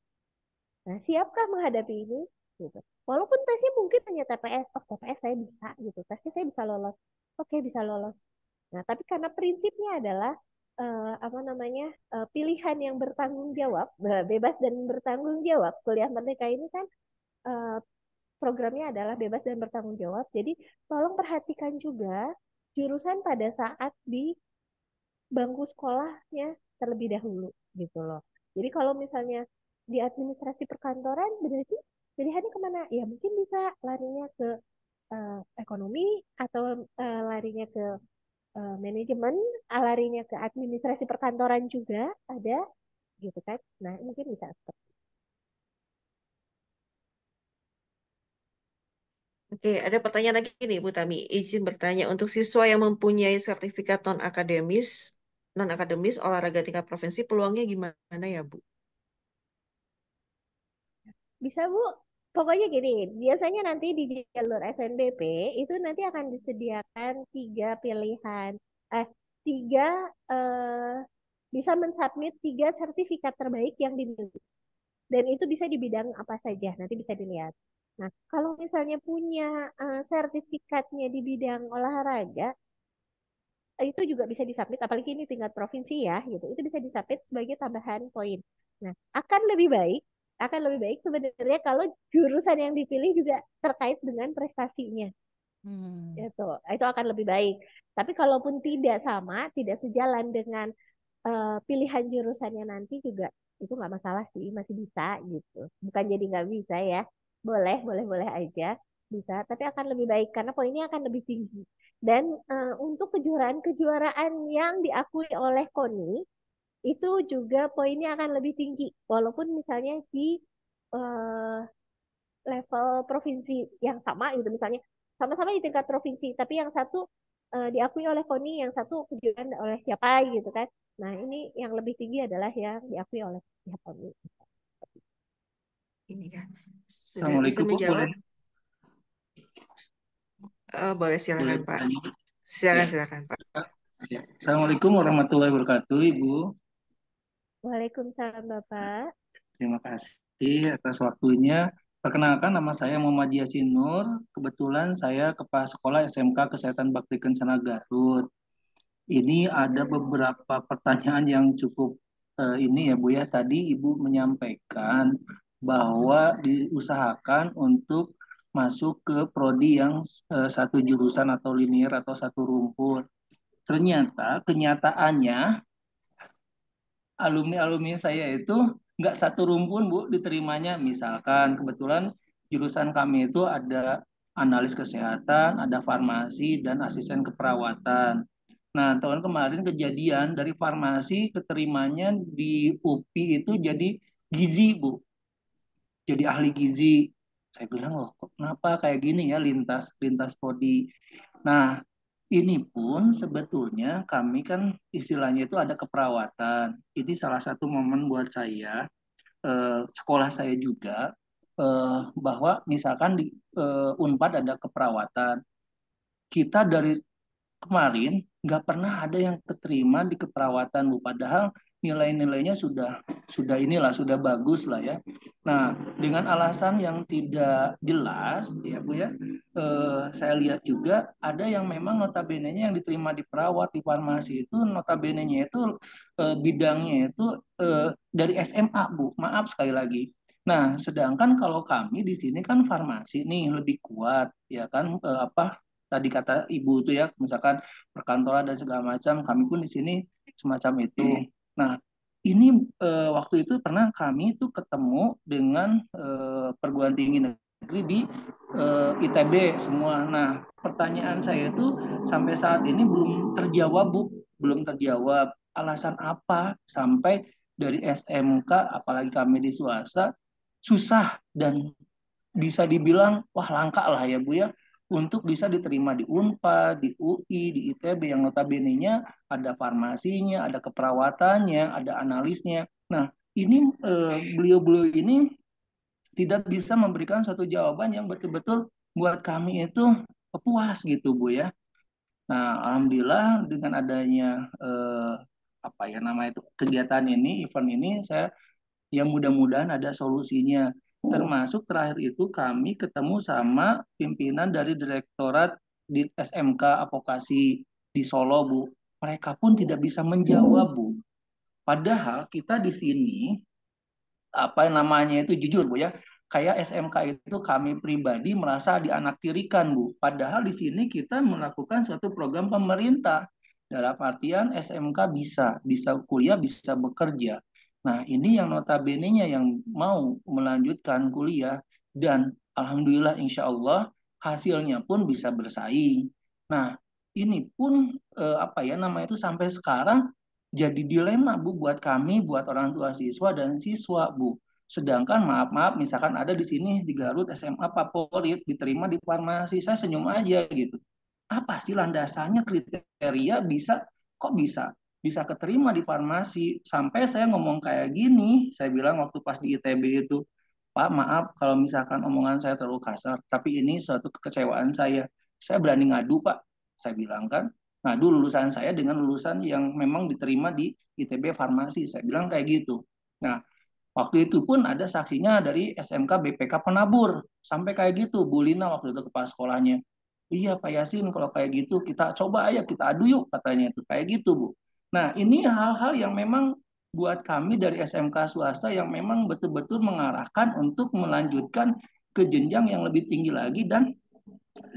Nah, siapkah menghadapi ini? Gitu. Walaupun tesnya mungkin hanya TPS, oh TPS saya bisa gitu, tesnya saya bisa lolos, oke bisa lolos. Nah, tapi karena prinsipnya adalah apa namanya pilihan yang bertanggung jawab, bebas dan bertanggung jawab. Kuliah Merdeka ini kan eh, programnya adalah bebas dan bertanggung jawab. Jadi tolong perhatikan juga jurusan pada saat di bangku sekolahnya terlebih dahulu gitu loh. Jadi kalau misalnya di administrasi perkantoran berarti pilihannya kemana? Ya mungkin bisa larinya ke ekonomi atau larinya ke manajemen, larinya ke administrasi perkantoran juga ada gitu kan. Nah, mungkin bisa seperti itu. Oke, ada pertanyaan lagi nih Bu Tami. Izin bertanya, untuk siswa yang mempunyai sertifikat non-akademis olahraga tingkat provinsi, peluangnya gimana ya Bu? Bisa Bu, pokoknya gini, biasanya nanti di jalur SNBP itu nanti akan disediakan tiga pilihan, eh tiga bisa mensubmit tiga sertifikat terbaik yang dimiliki. Dan itu bisa di bidang apa saja, nanti bisa dilihat. Nah, kalau misalnya punya sertifikatnya di bidang olahraga, itu juga bisa disubmit, apalagi ini tingkat provinsi ya, gitu. Itu bisa disubmit sebagai tambahan poin. Nah, akan lebih baik sebenarnya kalau jurusan yang dipilih juga terkait dengan prestasinya. Gitu. Itu akan lebih baik. Tapi kalaupun tidak sama, tidak sejalan dengan pilihan jurusannya nanti juga itu nggak masalah sih, masih bisa gitu. Bukan jadi nggak bisa ya. Boleh, boleh, boleh aja bisa. Tapi akan lebih baik karena poinnya akan lebih tinggi. Dan untuk kejuaraan-kejuaraan yang diakui oleh KONI itu juga poinnya akan lebih tinggi. Walaupun misalnya di eh, level provinsi yang sama gitu misalnya sama-sama di tingkat provinsi tapi yang satu diakui oleh KONI yang satu kejuaraan oleh siapa gitu kan. Nah, ini yang lebih tinggi adalah yang diakui oleh pihak KONI. Ini kan sudah bisa Assalamualaikum Bu, boleh menjawab. Boleh boleh silakan Pak. bertanya? Silakan Ya. silakan Pak. Ya. Assalamualaikum warahmatullahi wabarakatuh, Ibu. Waalaikumsalam Bapak. Terima kasih atas waktunya. Perkenalkan, nama saya Muhammad Yasin Nur. Kebetulan saya Kepala Sekolah SMK Kesehatan Bakti Kencana Garut. Ini ada beberapa pertanyaan yang cukup ini ya Bu ya. Tadi Ibu menyampaikan bahwa diusahakan untuk masuk ke prodi yang satu jurusan atau linear atau satu rumpun. Ternyata kenyataannya alumni-alumni saya itu nggak satu rumpun Bu diterimanya. Misalkan kebetulan jurusan kami itu ada analis kesehatan, ada farmasi, dan asisten keperawatan. Nah, tahun kemarin kejadian dari farmasi keterimanya di UPI itu jadi gizi, Bu. Jadi ahli gizi. Saya bilang, loh, kok kenapa kayak gini ya lintas lintas prodi. Nah, ini pun sebetulnya kami kan istilahnya itu ada keperawatan. Ini salah satu momen buat saya, sekolah saya juga, bahwa misalkan di Unpad ada keperawatan. Kita dari kemarin nggak pernah ada yang keterima di keperawatan Bu. Padahal nilai-nilainya sudah inilah sudah bagus lah ya. Nah, dengan alasan yang tidak jelas ya Bu ya, saya lihat juga ada yang memang notabene-nya yang diterima di perawat di farmasi itu notabene-nya itu bidangnya itu dari SMA Bu. Maaf sekali lagi. Nah, sedangkan kalau kami di sini kan farmasi nih lebih kuat ya kan apa tadi kata ibu itu ya, misalkan perkantoran dan segala macam, kami pun di sini semacam itu. Nah, ini waktu itu pernah kami itu ketemu dengan perguruan tinggi negeri di ITB semua. Nah, pertanyaan saya itu sampai saat ini belum terjawab, Bu. Belum terjawab. Alasan apa sampai dari SMK, apalagi kami di swasta, susah dan bisa dibilang wah langka lah ya Bu ya untuk bisa diterima di Unpad, di UI, di ITB yang notabene-nya ada farmasinya, ada keperawatannya, ada analisnya. Nah, ini beliau-beliau ini tidak bisa memberikan suatu jawaban yang betul-betul buat kami itu puas gitu Bu ya. Nah, alhamdulillah dengan adanya apa ya nama itu kegiatan ini, event ini saya ya mudah-mudahan ada solusinya. Termasuk terakhir itu kami ketemu sama pimpinan dari Direktorat di SMK Advokasi di Solo, Bu. Mereka pun tidak bisa menjawab, Bu. Padahal kita di sini apa namanya itu jujur Bu ya, kayak SMK itu kami pribadi merasa dianaktirikan Bu. Padahal di sini kita melakukan suatu program pemerintah. Dalam artian SMK bisa kuliah, bisa bekerja. Nah, ini yang notabene-nya yang mau melanjutkan kuliah dan alhamdulillah insya Allah hasilnya pun bisa bersaing. Nah, ini pun apa ya namanya itu sampai sekarang jadi dilema Bu buat kami, buat orang tua siswa dan siswa Bu. Sedangkan maaf-maaf misalkan ada di sini di Garut SMA favorit diterima di farmasi, saya senyum aja gitu. Apa sih landasannya kriteria bisa kok bisa keterima di farmasi sampai saya ngomong kayak gini, saya bilang waktu pas di ITB itu, Pak maaf kalau misalkan omongan saya terlalu kasar, tapi ini suatu kekecewaan saya berani ngadu Pak, saya bilang kan, ngadu lulusan saya dengan lulusan yang memang diterima di ITB Farmasi, saya bilang kayak gitu. Nah, waktu itu pun ada saksinya dari SMK BPK Penabur, sampai kayak gitu, Bu Lina waktu itu kepala sekolahnya. Iya Pak Yasin, kalau kayak gitu kita coba aja, kita adu yuk katanya itu, kayak gitu Bu. Nah ini hal-hal yang memang buat kami dari SMK swasta yang memang betul-betul mengarahkan untuk melanjutkan ke jenjang yang lebih tinggi lagi dan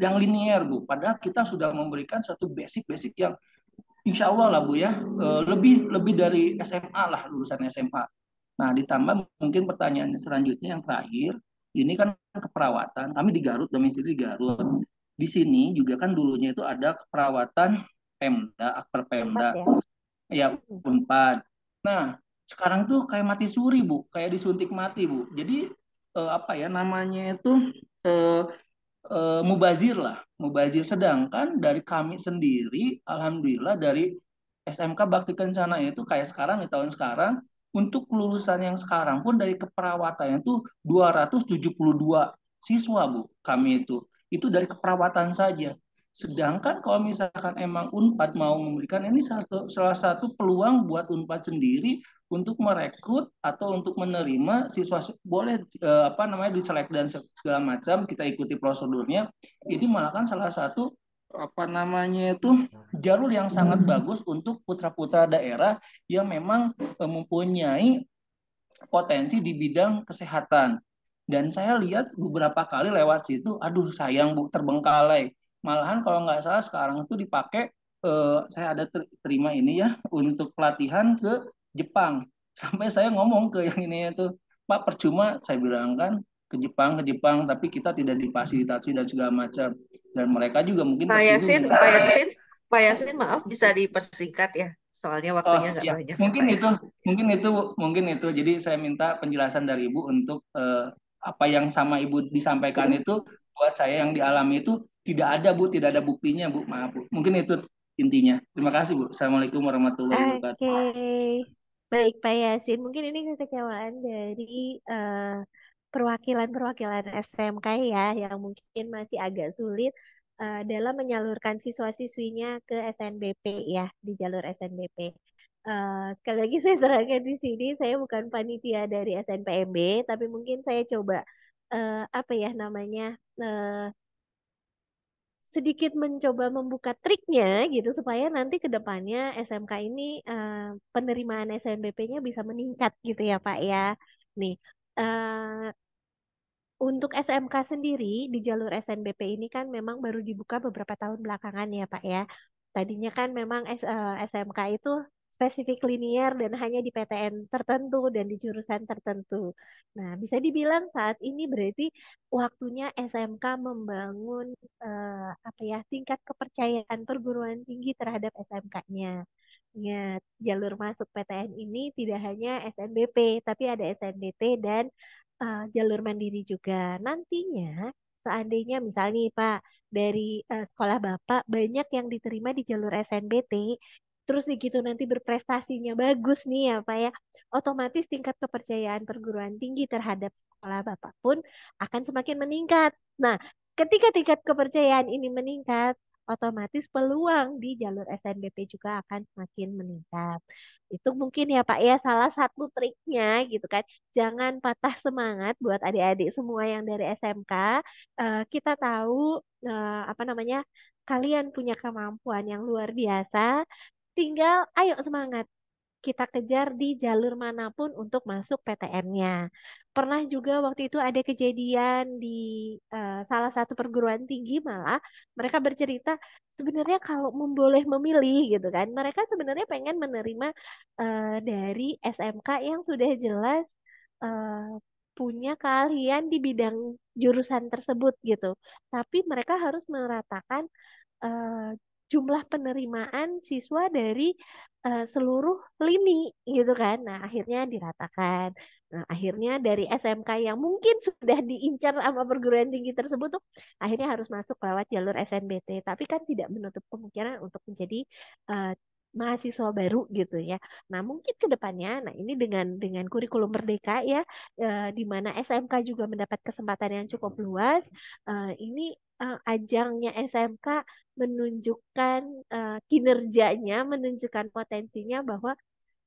yang linier Bu. Padahal kita sudah memberikan suatu basic-basic yang insya Allah lah Bu ya, lebih lebih dari SMA lah lulusan SMA. Nah ditambah mungkin pertanyaan selanjutnya yang terakhir, ini kan keperawatan, kami di Garut, domisili di Garut. Di sini juga kan dulunya itu ada keperawatan Pemda, Akper Unpad Pemda, ya. ya Unpad. Nah sekarang tuh kayak mati suri Bu, kayak disuntik mati Bu. Jadi apa ya namanya itu eh, mubazir lah, mubazir. Sedangkan dari kami sendiri, alhamdulillah dari SMK Bakti Kencana itu kayak sekarang di tahun sekarang, untuk lulusan yang sekarang pun dari keperawatan itu 272 siswa Bu, kami itu dari keperawatan saja. Sedangkan kalau misalkan emang Unpad mau memberikan ini salah satu peluang buat Unpad sendiri untuk merekrut atau untuk menerima siswa boleh apa namanya diselek dan segala macam kita ikuti prosedurnya. Ini malah kan salah satu apa namanya itu jalur yang sangat bagus untuk putra-putra daerah yang memang mempunyai potensi di bidang kesehatan. Dan saya lihat beberapa kali lewat situ, aduh sayang Bu, terbengkalai. Malahan kalau nggak salah sekarang itu dipakai, saya ada terima ini ya, untuk pelatihan ke Jepang. Sampai saya ngomong ke yang ini itu, Pak percuma, saya bilang kan, ke Jepang, tapi kita tidak difasilitasi dan segala macam. Dan mereka juga mungkin Pak tersinggung Yasin, dengan Pak Yasin, Pak Yasin, maaf bisa dipersingkat ya, soalnya oh waktunya nggak ya, banyak ya mungkin Pak ya. itu, mungkin itu, mungkin itu. Jadi saya minta penjelasan dari Ibu untuk apa yang sama Ibu disampaikan itu buat saya yang dialami itu tidak ada Bu, tidak ada buktinya Bu. Maaf Bu. Mungkin itu intinya. Terima kasih Bu. Assalamualaikum warahmatullahi wabarakatuh. Oke, baik Pak Yasin. Mungkin ini kekecewaan dari eh, perwakilan-perwakilan SMK ya, yang mungkin masih agak sulit dalam menyalurkan siswa-siswinya ke SNBP ya, di jalur SNBP. Sekali lagi saya terangkan di sini, saya bukan panitia dari SNPMB, tapi mungkin saya coba apa ya namanya sedikit mencoba membuka triknya gitu supaya nanti ke depannya SMK ini penerimaan SNBP-nya bisa meningkat gitu ya Pak ya. Nih, untuk SMK sendiri di jalur SNBP ini kan memang baru dibuka beberapa tahun belakangan ya Pak ya. Tadinya kan memang SMK itu spesifik linier dan hanya di PTN tertentu dan di jurusan tertentu. Nah, bisa dibilang saat ini berarti waktunya SMK membangun apa ya tingkat kepercayaan perguruan tinggi terhadap SMK-nya. Ingat, jalur masuk PTN ini tidak hanya SNBP, tapi ada SNBT dan jalur mandiri juga. Nantinya, seandainya misalnya nih, Pak, dari sekolah Bapak banyak yang diterima di jalur SNBT, terus begitu nanti berprestasinya bagus nih ya, Pak ya, otomatis tingkat kepercayaan perguruan tinggi terhadap sekolah Bapak pun akan semakin meningkat. Nah, ketika tingkat kepercayaan ini meningkat, otomatis peluang di jalur SNBP juga akan semakin meningkat. Itu mungkin ya Pak ya salah satu triknya gitu kan. Jangan patah semangat buat adik-adik semua yang dari SMK. Kita tahu apa namanya, kalian punya kemampuan yang luar biasa. Tinggal ayo semangat. Kita kejar di jalur manapun untuk masuk PTN-nya. Pernah juga waktu itu ada kejadian di salah satu perguruan tinggi malah mereka bercerita sebenarnya kalau memboleh memilih gitu kan, mereka sebenarnya pengen menerima dari SMK yang sudah jelas punya keahlian di bidang jurusan tersebut gitu. Tapi mereka harus meratakan eh, jumlah penerimaan siswa dari seluruh lini gitu kan. Nah, akhirnya diratakan. Nah, akhirnya dari SMK yang mungkin sudah diincar sama perguruan tinggi tersebut tuh akhirnya harus masuk lewat jalur SNBT. Tapi kan tidak menutup kemungkinan untuk menjadi eh, mahasiswa baru gitu ya. Nah, mungkin ke depannya, nah ini dengan kurikulum Merdeka ya, di mana SMK juga mendapat kesempatan yang cukup luas. Ini ajangnya SMK menunjukkan kinerjanya, menunjukkan potensinya bahwa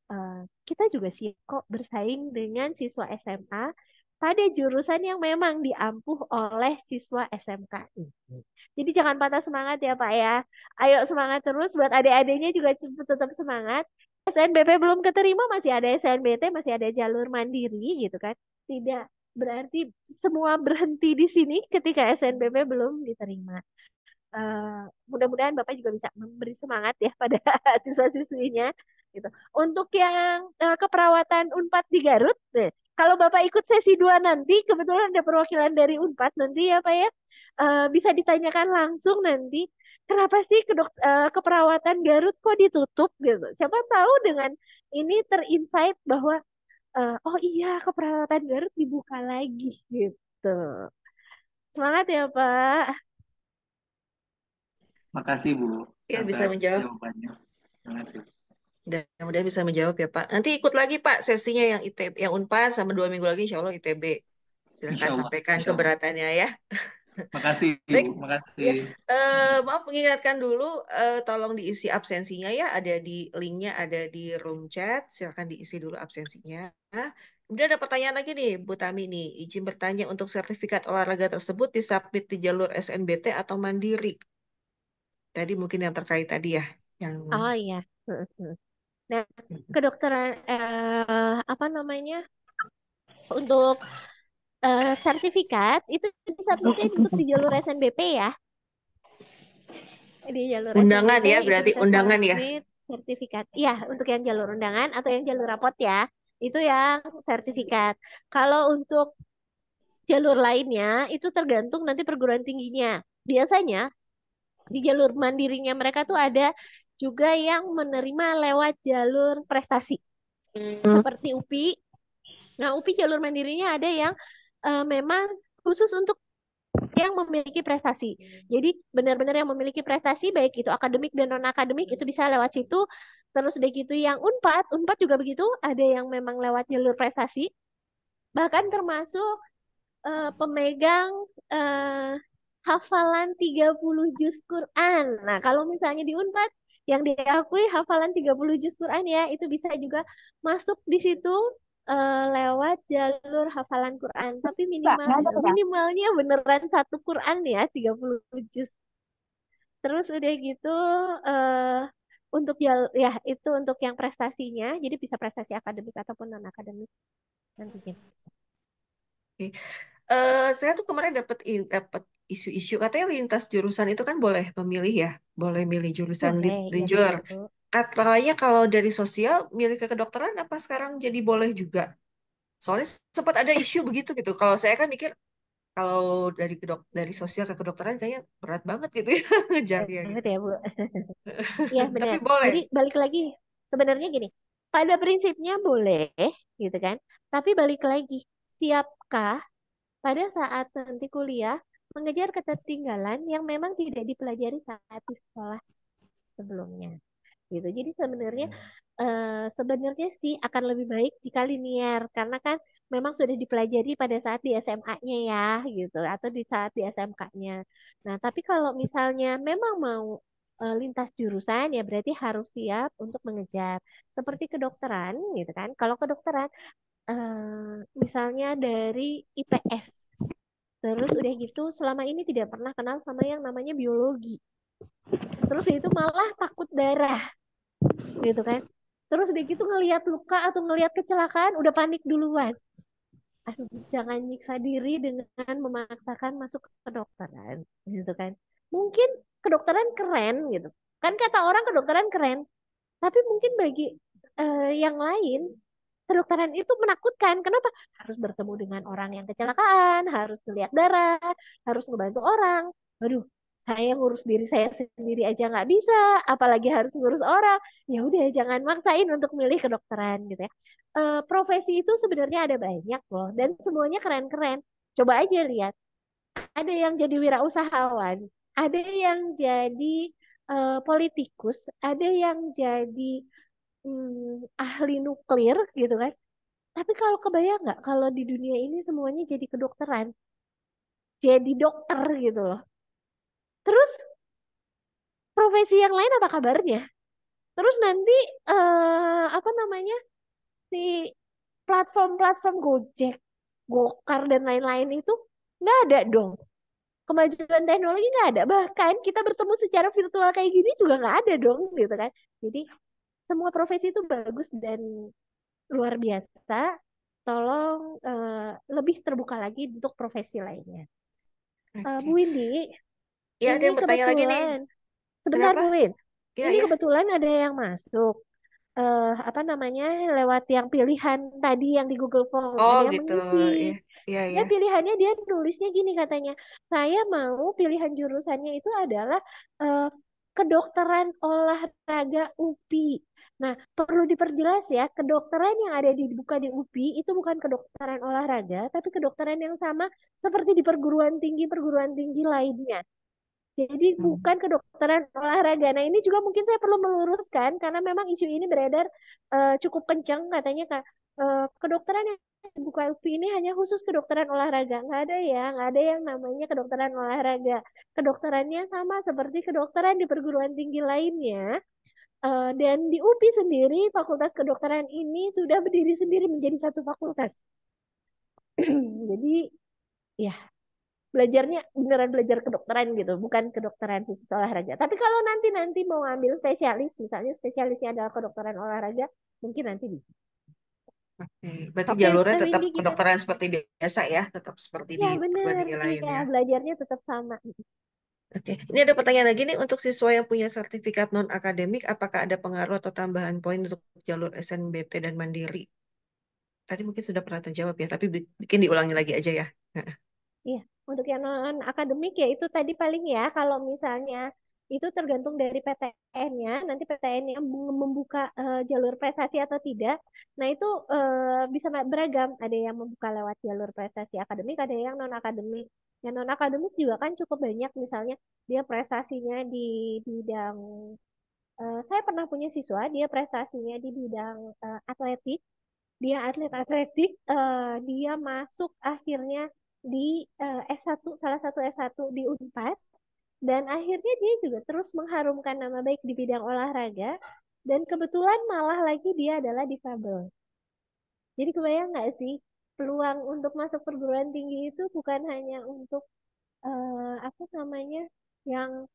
eh, kita juga siap kok bersaing dengan siswa SMA pada jurusan yang memang diampuh oleh siswa SMK ini. Jadi jangan patah semangat ya Pak ya. Ayo semangat terus buat adik-adiknya juga tetap semangat. SNBP belum keterima masih ada SNBT, masih ada jalur mandiri gitu kan. Tidak berarti semua berhenti di sini ketika SNBP belum diterima. eh, Mudah-mudahan Bapak juga bisa memberi semangat ya pada siswa-siswinya gitu. Untuk yang keperawatan Unpad di Garut, kalau Bapak ikut sesi 2 nanti, kebetulan ada perwakilan dari Unpad nanti ya Pak ya, bisa ditanyakan langsung nanti, kenapa sih keperawatan Garut kok ditutup gitu. Siapa tahu dengan ini terinsight bahwa oh iya keperawatan Garut dibuka lagi gitu. Semangat ya Pak. Makasih Bu Ya, bisa atas menjawab. jawabannya. Terima kasih. Mudah-mudahan bisa menjawab ya Pak. Nanti ikut lagi Pak sesinya yang ITB, yang Unpad sama 2 minggu lagi Insya Allah ITB. Silakan Insya Allah. sampaikan Insya Allah. keberatannya ya. Makasih Baik, Bu. ya. Makasih. Maaf mengingatkan dulu, tolong diisi absensinya ya. Ada di linknya, ada di room chat. Silakan diisi dulu absensinya. Kemudian ada pertanyaan lagi nih, Bu Tami nih. Izin bertanya untuk sertifikat olahraga tersebut disubmit di jalur SNBT atau mandiri? Tadi mungkin yang terkait tadi ya, yang Oh iya. Nah, kedokteran apa namanya? Untuk sertifikat itu disubmitnya untuk di jalur SNBP ya. Di jalur undangan SNBP ya, itu berarti kita undangan ya. submit sertifikat. Iya, untuk yang jalur undangan atau yang jalur rapot ya. Itu yang sertifikat. Kalau untuk jalur lainnya itu tergantung nanti perguruan tingginya. Biasanya di jalur mandirinya mereka tuh ada juga yang menerima lewat jalur prestasi seperti UPI. Nah, UPI jalur mandirinya ada yang memang khusus untuk yang memiliki prestasi. Jadi benar-benar yang memiliki prestasi baik itu akademik dan non akademik itu bisa lewat situ. Terus udah gitu yang Unpad, Unpad juga begitu, ada yang memang lewat jalur prestasi. Bahkan termasuk pemegang eh, hafalan 30 juz Quran. Nah, kalau misalnya di Unpad yang diakui hafalan 30 juz Quran ya, itu bisa juga masuk di situ lewat jalur hafalan Quran. Tapi minimalnya beneran satu Quran ya, 30 juz. Terus udah gitu eh untuk ya itu untuk yang prestasinya, jadi bisa prestasi akademik ataupun non akademik nantinya. Oke. Saya tuh kemarin dapat isu-isu katanya lintas jurusan itu kan boleh memilih ya, boleh milih jurusan Boleh, ya linjur. betul, Bu. Katanya kalau dari sosial milih ke kedokteran apa sekarang jadi boleh juga? Soalnya sempat ada isu begitu gitu. Kalau saya kan mikir kalau dari sosial ke kedokteran kayaknya berat banget gitu ya ngejarnya Banget gitu. ya, Bu. Iya, Tapi benar. boleh. Jadi balik lagi, sebenarnya gini, pada prinsipnya boleh, gitu kan. Tapi balik lagi, siapkah pada saat nanti kuliah mengejar ketertinggalan yang memang tidak dipelajari saat di sekolah sebelumnya? Gitu. Jadi sebenarnya sih akan lebih baik jika linear karena kan memang sudah dipelajari pada saat di SMA-nya ya gitu atau di saat di SMK-nya. Nah, tapi kalau misalnya memang mau lintas jurusan ya berarti harus siap untuk mengejar seperti kedokteran gitu kan. Kalau kedokteran misalnya dari IPS terus udah gitu selama ini tidak pernah kenal sama yang namanya biologi. Terus itu malah takut darah gitu kan. Terus udah gitu ngelihat luka atau ngelihat kecelakaan udah panik duluan. Aduh, jangan nyiksa diri dengan memaksakan masuk ke kedokteran, gitu kan. Mungkin kedokteran keren gitu. Kan kata orang kedokteran keren, tapi mungkin bagi yang lain kedokteran itu menakutkan. Kenapa? Harus bertemu dengan orang yang kecelakaan, harus melihat darah, harus ngebantu orang. Aduh, Saya ngurus diri saya sendiri aja nggak bisa, apalagi harus ngurus orang. Ya udah, jangan maksain untuk milih kedokteran gitu ya. Profesi itu sebenarnya ada banyak loh, dan semuanya keren-keren. Coba aja lihat, ada yang jadi wirausahawan, ada yang jadi politikus, ada yang jadi ahli nuklir gitu kan. Tapi kalau kebayang nggak kalau di dunia ini semuanya jadi kedokteran, jadi dokter gitu loh. Terus profesi yang lain apa kabarnya? Terus nanti apa namanya, si platform-platform Gojek, Gokar dan lain-lain itu nggak ada dong. Kemajuan teknologi nggak ada. Bahkan kita bertemu secara virtual kayak gini juga nggak ada dong, gitu kan. Jadi semua profesi itu bagus dan luar biasa. Tolong lebih terbuka lagi untuk profesi lainnya. Bu Oke. Windy, Ya, ada ini yang bertanya lagi nih. kebetulan, sebentar Kenapa? Bu Win, Ya, ini ya. kebetulan ada yang masuk. Apa namanya, lewat yang pilihan tadi yang di Google Form, Oh, ada yang gitu. mengisi. Ya, ya, Dia ya. pilihannya, dia nulisnya gini katanya, saya mau pilihan jurusannya itu adalah eh, kedokteran olahraga UPI. Nah, perlu diperjelas ya, kedokteran yang ada dibuka di UPI itu bukan kedokteran olahraga, tapi kedokteran yang sama seperti di perguruan tinggi lainnya. Jadi Hmm. bukan kedokteran olahraga. Nah, ini juga mungkin saya perlu meluruskan karena memang isu ini beredar cukup kencang katanya, Kak. Kedokteran yang buka UPI ini hanya khusus kedokteran olahraga. Nggak ada ya, nggak ada yang namanya kedokteran olahraga. Kedokterannya sama seperti kedokteran di perguruan tinggi lainnya. Dan di UPI sendiri, Fakultas Kedokteran ini sudah berdiri sendiri menjadi satu fakultas. Jadi ya, belajarnya beneran belajar kedokteran gitu, bukan kedokteran khusus olahraga. Tapi kalau nanti mau ambil spesialis, misalnya spesialisnya adalah kedokteran olahraga, mungkin nanti bisa. Oke. Berarti Oke, jalurnya tetap Windy, kita, kedokteran seperti biasa ya, tetap seperti di ya perguruan bener, tinggi lain iya ya. belajarnya tetap sama. Oke. Ini ada pertanyaan lagi nih, untuk siswa yang punya sertifikat non-akademik, apakah ada pengaruh atau tambahan poin untuk jalur SNBT dan Mandiri? Tadi mungkin sudah pernah terjawab ya, tapi bikin diulangi lagi aja ya. Iya, untuk yang non akademik ya itu tadi paling ya, kalau misalnya itu tergantung dari PTN-nya, nanti PTN-nya membuka jalur prestasi atau tidak. Nah, itu bisa beragam. Ada yang membuka lewat jalur prestasi akademik, ada yang non akademik. Yang non akademik juga kan cukup banyak, misalnya dia prestasinya di bidang, saya pernah punya siswa, dia prestasinya di bidang atletik, dia atlet atletik, dia masuk akhirnya di S1, salah satu S1 di Unpad, dan akhirnya dia juga terus mengharumkan nama baik di bidang olahraga, dan kebetulan malah lagi dia adalah difabel. Jadi kebayang nggak sih, peluang untuk masuk perguruan tinggi itu bukan hanya untuk apa namanya, yang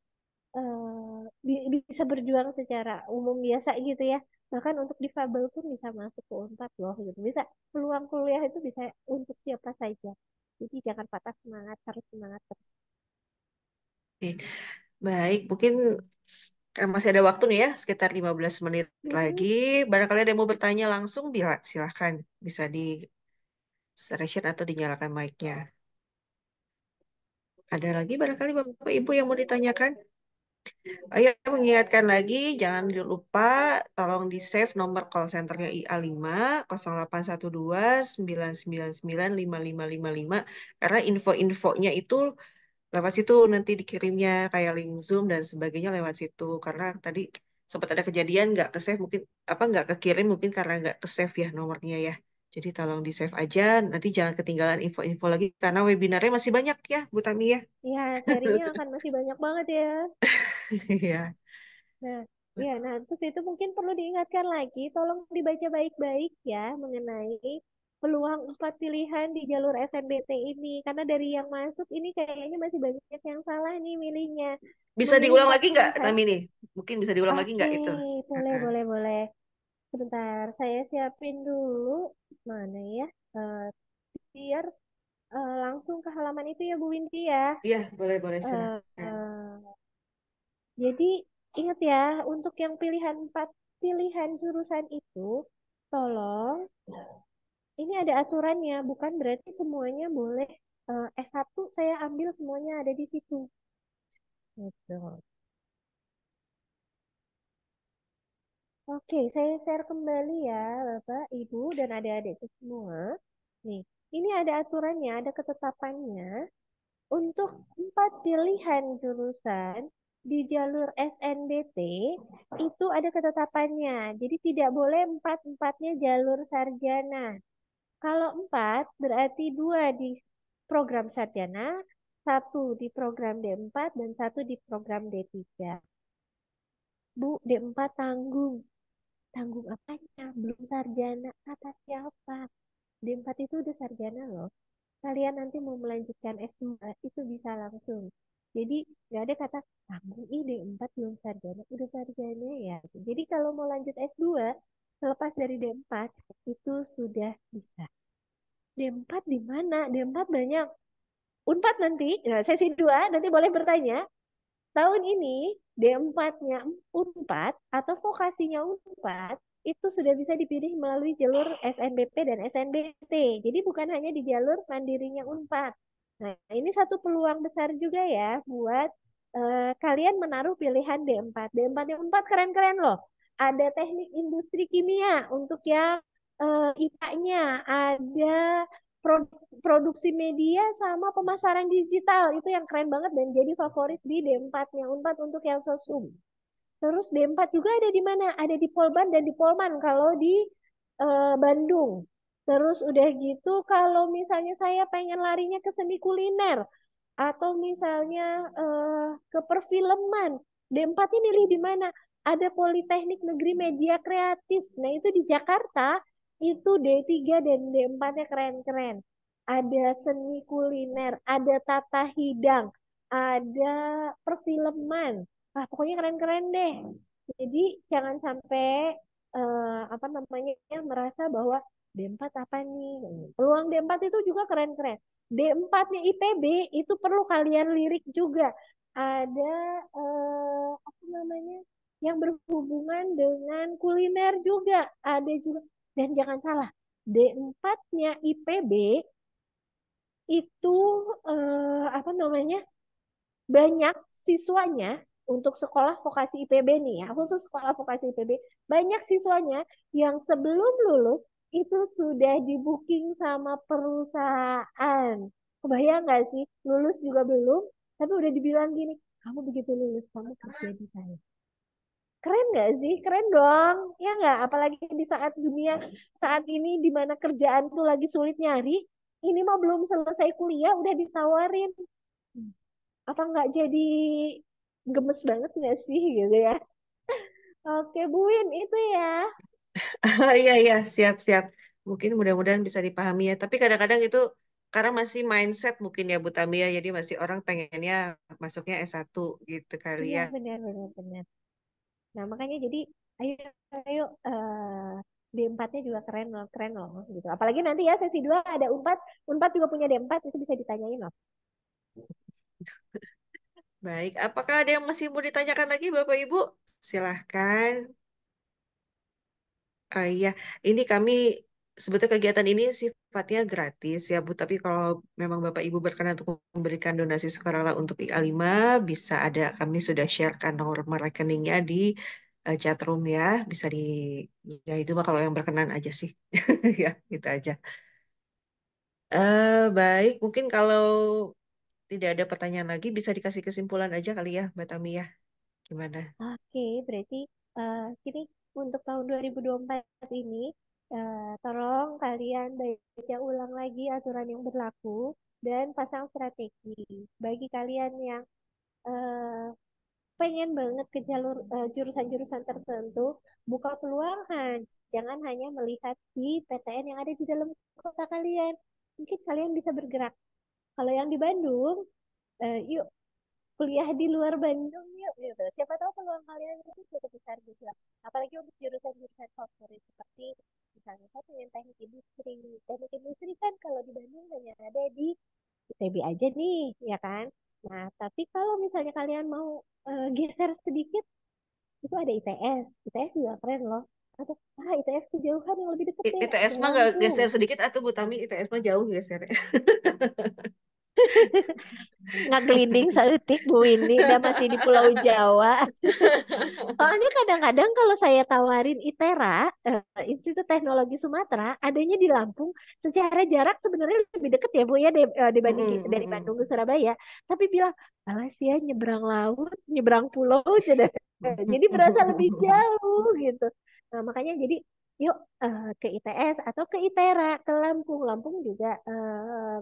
bisa berjuang secara umum biasa gitu ya. Bahkan untuk difabel pun bisa masuk ke Unpad loh gitu. Bisa, peluang kuliah itu bisa untuk siapa saja. Jadi jangan patah semangat, harus semangat terus. Oke. Baik, mungkin karena masih ada waktu nih ya, sekitar 15 menit lagi. Mm-mm. Barangkali ada yang mau bertanya langsung, bila silahkan. Bisa di share atau dinyalakan mic-nya. Ada lagi barangkali Bapak Ibu yang mau ditanyakan? Ayo, mengingatkan lagi, jangan lupa tolong di-save nomor call centernya IA5 0812 999 5555, karena info-infonya itu lewat situ nanti dikirimnya, kayak link Zoom dan sebagainya lewat situ. Karena tadi sempat ada kejadian nggak ke-save, mungkin apa nggak kekirim, mungkin karena nggak ke-save ya nomornya ya. Jadi tolong di-save aja, nanti jangan ketinggalan info-info lagi karena webinarnya masih banyak ya, Bu Tami ya. Ya, serinya akan masih banyak banget ya. Iya. Nah, ya, nah terus itu mungkin perlu diingatkan lagi, tolong dibaca baik-baik ya mengenai peluang 4 pilihan di jalur SNBT ini. Karena dari yang masuk ini kayaknya masih banyak yang salah nih milihnya. Bisa Memilih diulang empat lagi nggak, pilihan. Tami nih? Mungkin bisa diulang lagi Oke, nggak itu? boleh, Heeh. boleh, boleh. Sebentar, saya siapin dulu. Mana ya? Eh, Biar langsung ke halaman itu ya, Bu Winti ya. Iya, boleh, boleh, Eh, silahkan. eh, jadi ingat ya, untuk yang pilihan 4 pilihan jurusan itu, tolong, ini ada aturannya, bukan berarti semuanya boleh S1 saya ambil semuanya ada di situ. Gitu. Oke, saya share kembali ya, Bapak, Ibu, dan adik-adikku semua. Nih, ini ada aturannya, ada ketetapannya. Untuk 4 pilihan jurusan di jalur SNBT itu ada ketetapannya. Jadi tidak boleh empat-empatnya jalur sarjana. Kalau 4 berarti 2 di program sarjana, 1 di program D4, dan 1 di program D3. Bu, D4 tanggung. Tanggung apanya? Belum sarjana. Kata siapa? D4 itu udah sarjana loh. Kalian nanti mau melanjutkan S2 itu bisa langsung. Jadi nggak ada kata tanggung D4 belum sarjana, udah sarjana ya. Jadi kalau mau lanjut S2 selepas dari D4 itu sudah bisa. D4 di mana? D4 banyak. Unpad nanti, nah, sesi 2 nanti boleh bertanya. Tahun ini D4-nya Unpad atau vokasinya Unpad itu sudah bisa dipilih melalui jalur SNBP dan SNBT. Jadi bukan hanya di jalur mandirinya Unpad. Nah, ini satu peluang besar juga ya buat kalian menaruh pilihan D4. D4-nya Unpad keren-keren loh. Ada teknik industri kimia untuk yang IPA-nya, ada produksi media sama pemasaran digital itu yang keren banget dan jadi favorit di D4-nya Unpad untuk yang sosum. Terus D4 juga ada di mana? Ada di Polban dan di Polman kalau di Bandung. Terus udah gitu kalau misalnya saya pengen larinya ke seni kuliner atau misalnya ke perfilman, D4 ini milih di mana? Ada Politeknik Negeri Media Kreatif. Nah, itu di Jakarta itu D3 dan D4-nya keren-keren. Ada seni kuliner, ada tata hidang, ada perfilman. Ah, pokoknya keren-keren deh. Jadi jangan sampai apa namanya merasa bahwa D4 apa nih? Peluang D4 itu juga keren-keren. D4-nya IPB itu perlu kalian lirik juga. Ada apa namanya yang berhubungan dengan kuliner juga. Ada juga. Dan jangan salah, D4-nya IPB itu apa namanya banyak siswanya untuk sekolah vokasi IPB nih ya, khusus sekolah vokasi IPB, banyak siswanya yang sebelum lulus itu sudah di booking sama perusahaan. Kebayang nggak sih? Lulus juga belum, tapi udah dibilang gini, kamu begitu lulus, kamu kerja di saya. Keren nggak sih? Keren dong. Ya nggak? Apalagi di saat dunia saat ini di mana kerjaan tuh lagi sulit nyari, ini mah belum selesai kuliah udah ditawarin. Apa nggak jadi gemes banget nggak sih gitu ya? Oke, Bu Win, itu ya. Iya, iya, siap-siap. Mungkin mudah-mudahan bisa dipahami ya. Tapi kadang-kadang itu karena masih mindset mungkin ya Bu Tamia, jadi masih orang pengennya masuknya S1 gitu kali Iya, ya. benar, benar, benar. Nah, makanya jadi ayo, ayo D4-nya juga keren loh gitu. Apalagi nanti ya sesi 2 ada Unpad, Unpad juga punya D4 itu bisa ditanyain loh. Baik, apakah ada yang masih mau ditanyakan lagi Bapak Ibu? Silahkan. Ah, iya, ini kami sebetulnya kegiatan ini sifatnya gratis ya Bu, tapi kalau memang Bapak Ibu berkenan untuk memberikan donasi sukarela untuk IA5, bisa ada, kami sudah sharekan nomor rekeningnya di chat room ya, bisa di, ya itu mah kalau yang berkenan aja sih, ya gitu aja. Baik, mungkin kalau tidak ada pertanyaan lagi, bisa dikasih kesimpulan aja kali ya Mbak Tami ya, gimana? Oke, berarti kini untuk tahun 2024 ini tolong kalian baca ulang lagi aturan yang berlaku dan pasang strategi. Bagi kalian yang eh, pengen banget ke jalur jurusan-jurusan tertentu, buka peluang. Jangan hanya melihat di PTN yang ada di dalam kota kalian. Mungkin kalian bisa bergerak. Kalau yang di Bandung, yuk kuliah di luar Bandung yuk gitu. Siapa tahu peluang kalian itu cukup besar juga. Apalagi untuk jurusan-jurusan favorit seperti misalnya saya pengen teknik industri. Teknik industri kan kalau di Bandung hanya ada di ITB aja nih, ya kan? Nah, tapi kalau misalnya kalian mau geser sedikit, itu ada ITS. ITS juga keren loh. Atau, ITS kejauhan yang lebih deket deh, ITS ada mah nggak Lampung. geser sedikit atau Bu Tami, ITS mah jauh geser. Ngagelinding saeutik Bu Windy, udah masih di Pulau Jawa. Soalnya kadang-kadang kalau saya tawarin ITERA, Institut Teknologi Sumatera, adanya di Lampung, secara jarak sebenarnya lebih dekat ya Bu ya dibanding dari Bandung ke Surabaya. Tapi bilang, alas ya nyebrang laut, nyebrang pulau, jadi berasa lebih jauh gitu. Nah makanya jadi yuk ke ITS atau ke ITERA, ke Lampung. Lampung juga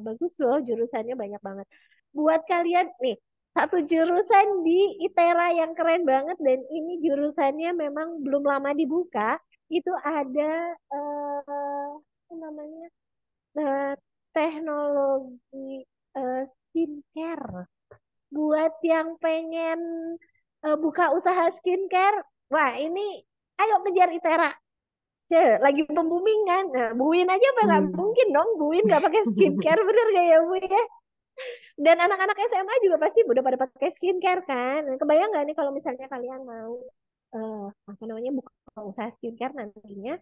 bagus loh, jurusannya banyak banget. Buat kalian nih, satu jurusan di ITERA yang keren banget dan ini jurusannya memang belum lama dibuka. Itu ada apa namanya eh, teknologi skincare. Buat yang pengen buka usaha skincare, wah ini ayo kejar ITERA. Lagi pembooming kan. Nah, Buin aja apa nggak mungkin dong. Buin nggak pakai skincare, bener gak ya Bu ya? Dan anak-anak SMA juga pasti udah pada pakai skincare kan. Nah, kebayang nggak nih kalau misalnya kalian mau apa namanya buka usaha skincare nantinya.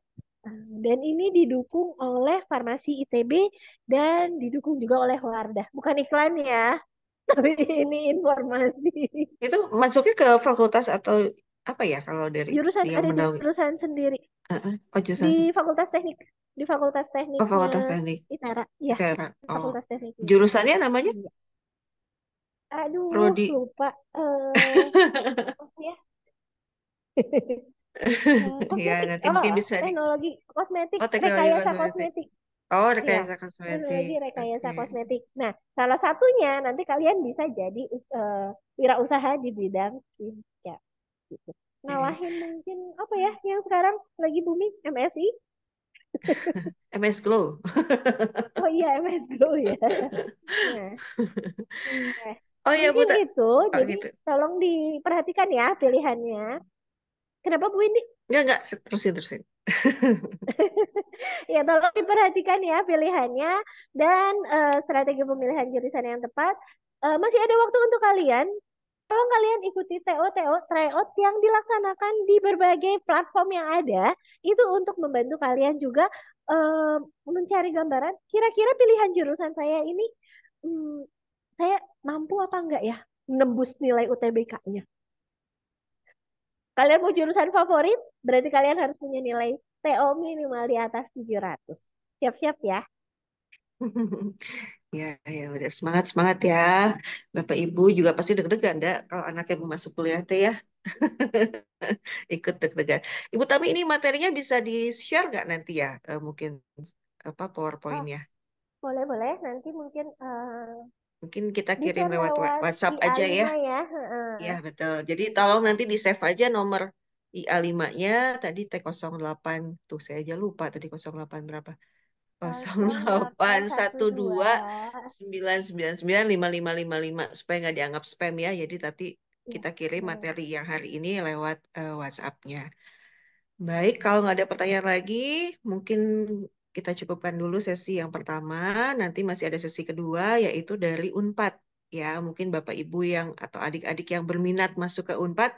Dan ini didukung oleh Farmasi ITB dan didukung juga oleh Wardah. Bukan iklan ya, tapi ini informasi. Itu masuknya ke fakultas atau apa ya kalau dari Jurusan yang ada menawi? jurusan sendiri Oh, di jurusan Fakultas Teknik, di Fakultas oh, Tekniknya Fakultas Teknik ITERA. Ya, ITERA. Oh, Fakultas Tekniknya. jurusannya namanya Iya. Aduh, Prodi. lupa. Apa ya? Ya, Kosmetik. nanti Oh, mungkin bisa di teknologi kosmetik, oh teknologi rekayasa kosmetik. kosmetik. Oh, Iya, rekayasa kosmetik. teknologi rekayasa Oke. kosmetik. Nah, salah satunya nanti kalian bisa jadi wirausaha di bidang skincare. Gitu. Oke. Ngalahin mungkin apa ya yang sekarang lagi booming MSI. MS Glow. Oh iya MS Glow ya. Nah, eh, Oh ya, Bu, mungkin itu. oh, Jadi gitu. tolong diperhatikan ya pilihannya. Kenapa Bu Windy? Enggak, terusin, terusin. Ya, tolong diperhatikan ya pilihannya dan strategi pemilihan jurusan yang tepat. Masih ada waktu untuk kalian. Tolong kalian ikuti TO tryout yang dilaksanakan di berbagai platform yang ada. Itu untuk membantu kalian juga eh, mencari gambaran. Kira-kira pilihan jurusan saya ini, hmm, saya mampu apa enggak ya menembus nilai UTBK-nya. Kalian mau jurusan favorit, berarti kalian harus punya nilai TO minimal di atas 700. Siap-siap ya. Ya, ya udah semangat semangat ya. Bapak Ibu juga pasti deg-degan dah kalau anaknya mau masuk kuliah teh ya. Ikut deg-degan. Ibu tapi ini materinya bisa di-share nggak nanti ya? Mungkin apa Oh, PowerPoint-nya. boleh-boleh. Nanti mungkin Mungkin kita kirim di-share lewat lewat WhatsApp aja ya. IA5 ya. Ya, betul. Jadi tolong nanti di-save aja nomor IA5-nya tadi T08 tuh saya aja lupa tadi 08 berapa. 0812. 0812 999 5555 supaya nggak dianggap spam ya. Jadi tadi Iya, kita kirim boleh. materi yang hari ini lewat WhatsApp-nya. Baik, kalau nggak ada pertanyaan lagi, mungkin kita cukupkan dulu sesi yang pertama. Nanti masih ada sesi kedua, yaitu dari Unpad. Ya, mungkin Bapak Ibu yang atau adik-adik yang berminat masuk ke Unpad,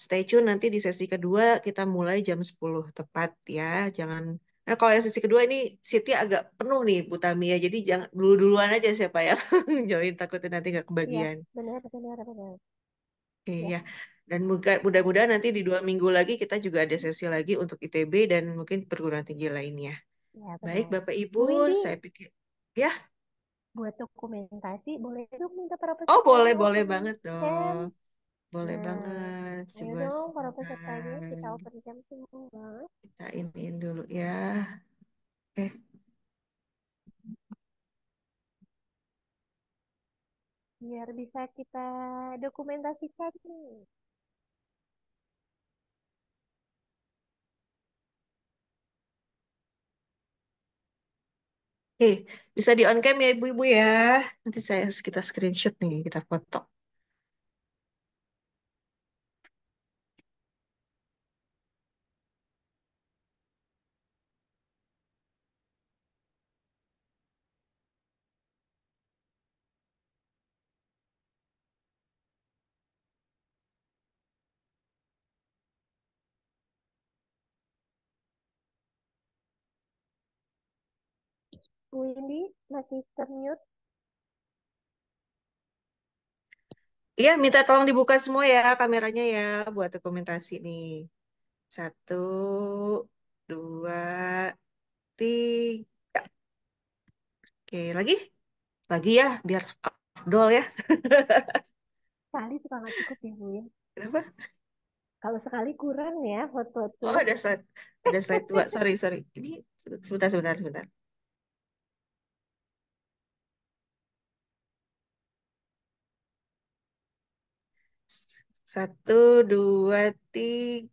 stay tune nanti di sesi kedua kita mulai jam 10 tepat ya. Jangan Nah, kalau yang sesi kedua ini seatnya agak penuh nih Bu Tami ya. Jadi jangan dulu-duluan aja siapa yang join takutnya nanti nggak Iya, kebagian. benar, benar, benar. Ya, Iya. Dan mudah-mudahan nanti di 2 minggu lagi kita juga ada sesi lagi untuk ITB dan mungkin perguruan tinggi lainnya. ya Baik, benar. Bapak Ibu, Bu Windy, saya pikir ya. buat dokumentasi, boleh dong minta para Oh, boleh, pesertanya boleh open banget cam. dong. Boleh Nah, banget. ayo Coba dong para pesertanya kita sebentar. open cam semua. Kita iniin dulu ya. Eh, Biar bisa kita dokumentasikan nih. Oke, bisa di on cam ya Ibu-ibu ya. Nanti kita screenshot nih, kita foto. Bu Windy masih termute. Iya, minta tolong dibuka semua ya kameranya ya buat dokumentasi nih. 1, 2, 3. Oke, lagi ya biar afdol ya. Sekali suka nggak cukup ya, Bu ya. Kenapa? Kalau sekali kurang ya foto Oh, tuh. ada slide 2. Sorry. Ini sebentar. 1, 2, 3.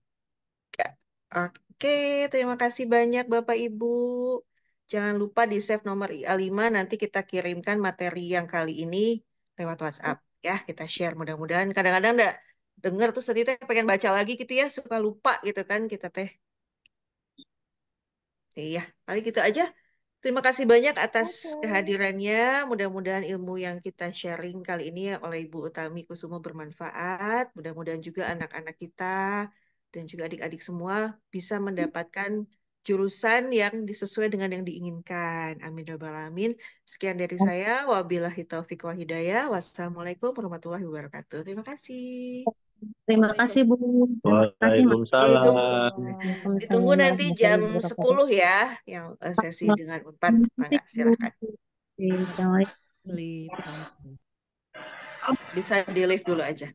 Oke, terima kasih banyak Bapak Ibu. Jangan lupa di save nomor IA5, nanti kita kirimkan materi yang kali ini lewat WhatsApp. Ya, kita share mudah-mudahan. Kadang-kadang enggak dengar terus tadi teh pengen baca lagi gitu ya, suka lupa gitu kan kita teh. Iya, paling gitu aja. Terima kasih banyak atas Oke. kehadirannya. Mudah-mudahan ilmu yang kita sharing kali ini oleh Ibu Utami Kusumo bermanfaat. Mudah-mudahan juga anak-anak kita dan juga adik-adik semua bisa mendapatkan jurusan yang sesuai dengan yang diinginkan. Amin ya rabbal alamin. Sekian dari saya. Wabillahi taufiq wa hidayah. Wassalamualaikum warahmatullahi wabarakatuh. Terima kasih. Terima kasih, Bu. Terima kasih, Mas. Ditunggu, Waalaikumsalam. ditunggu Waalaikumsalam nanti warahmatullahi jam wabarakatuh. 10 ya, yang sesi dengan Unpad. Terima kasih, Mangga, Bu. silakan. Oke, Assalamualaikum. Bisa di live dulu aja.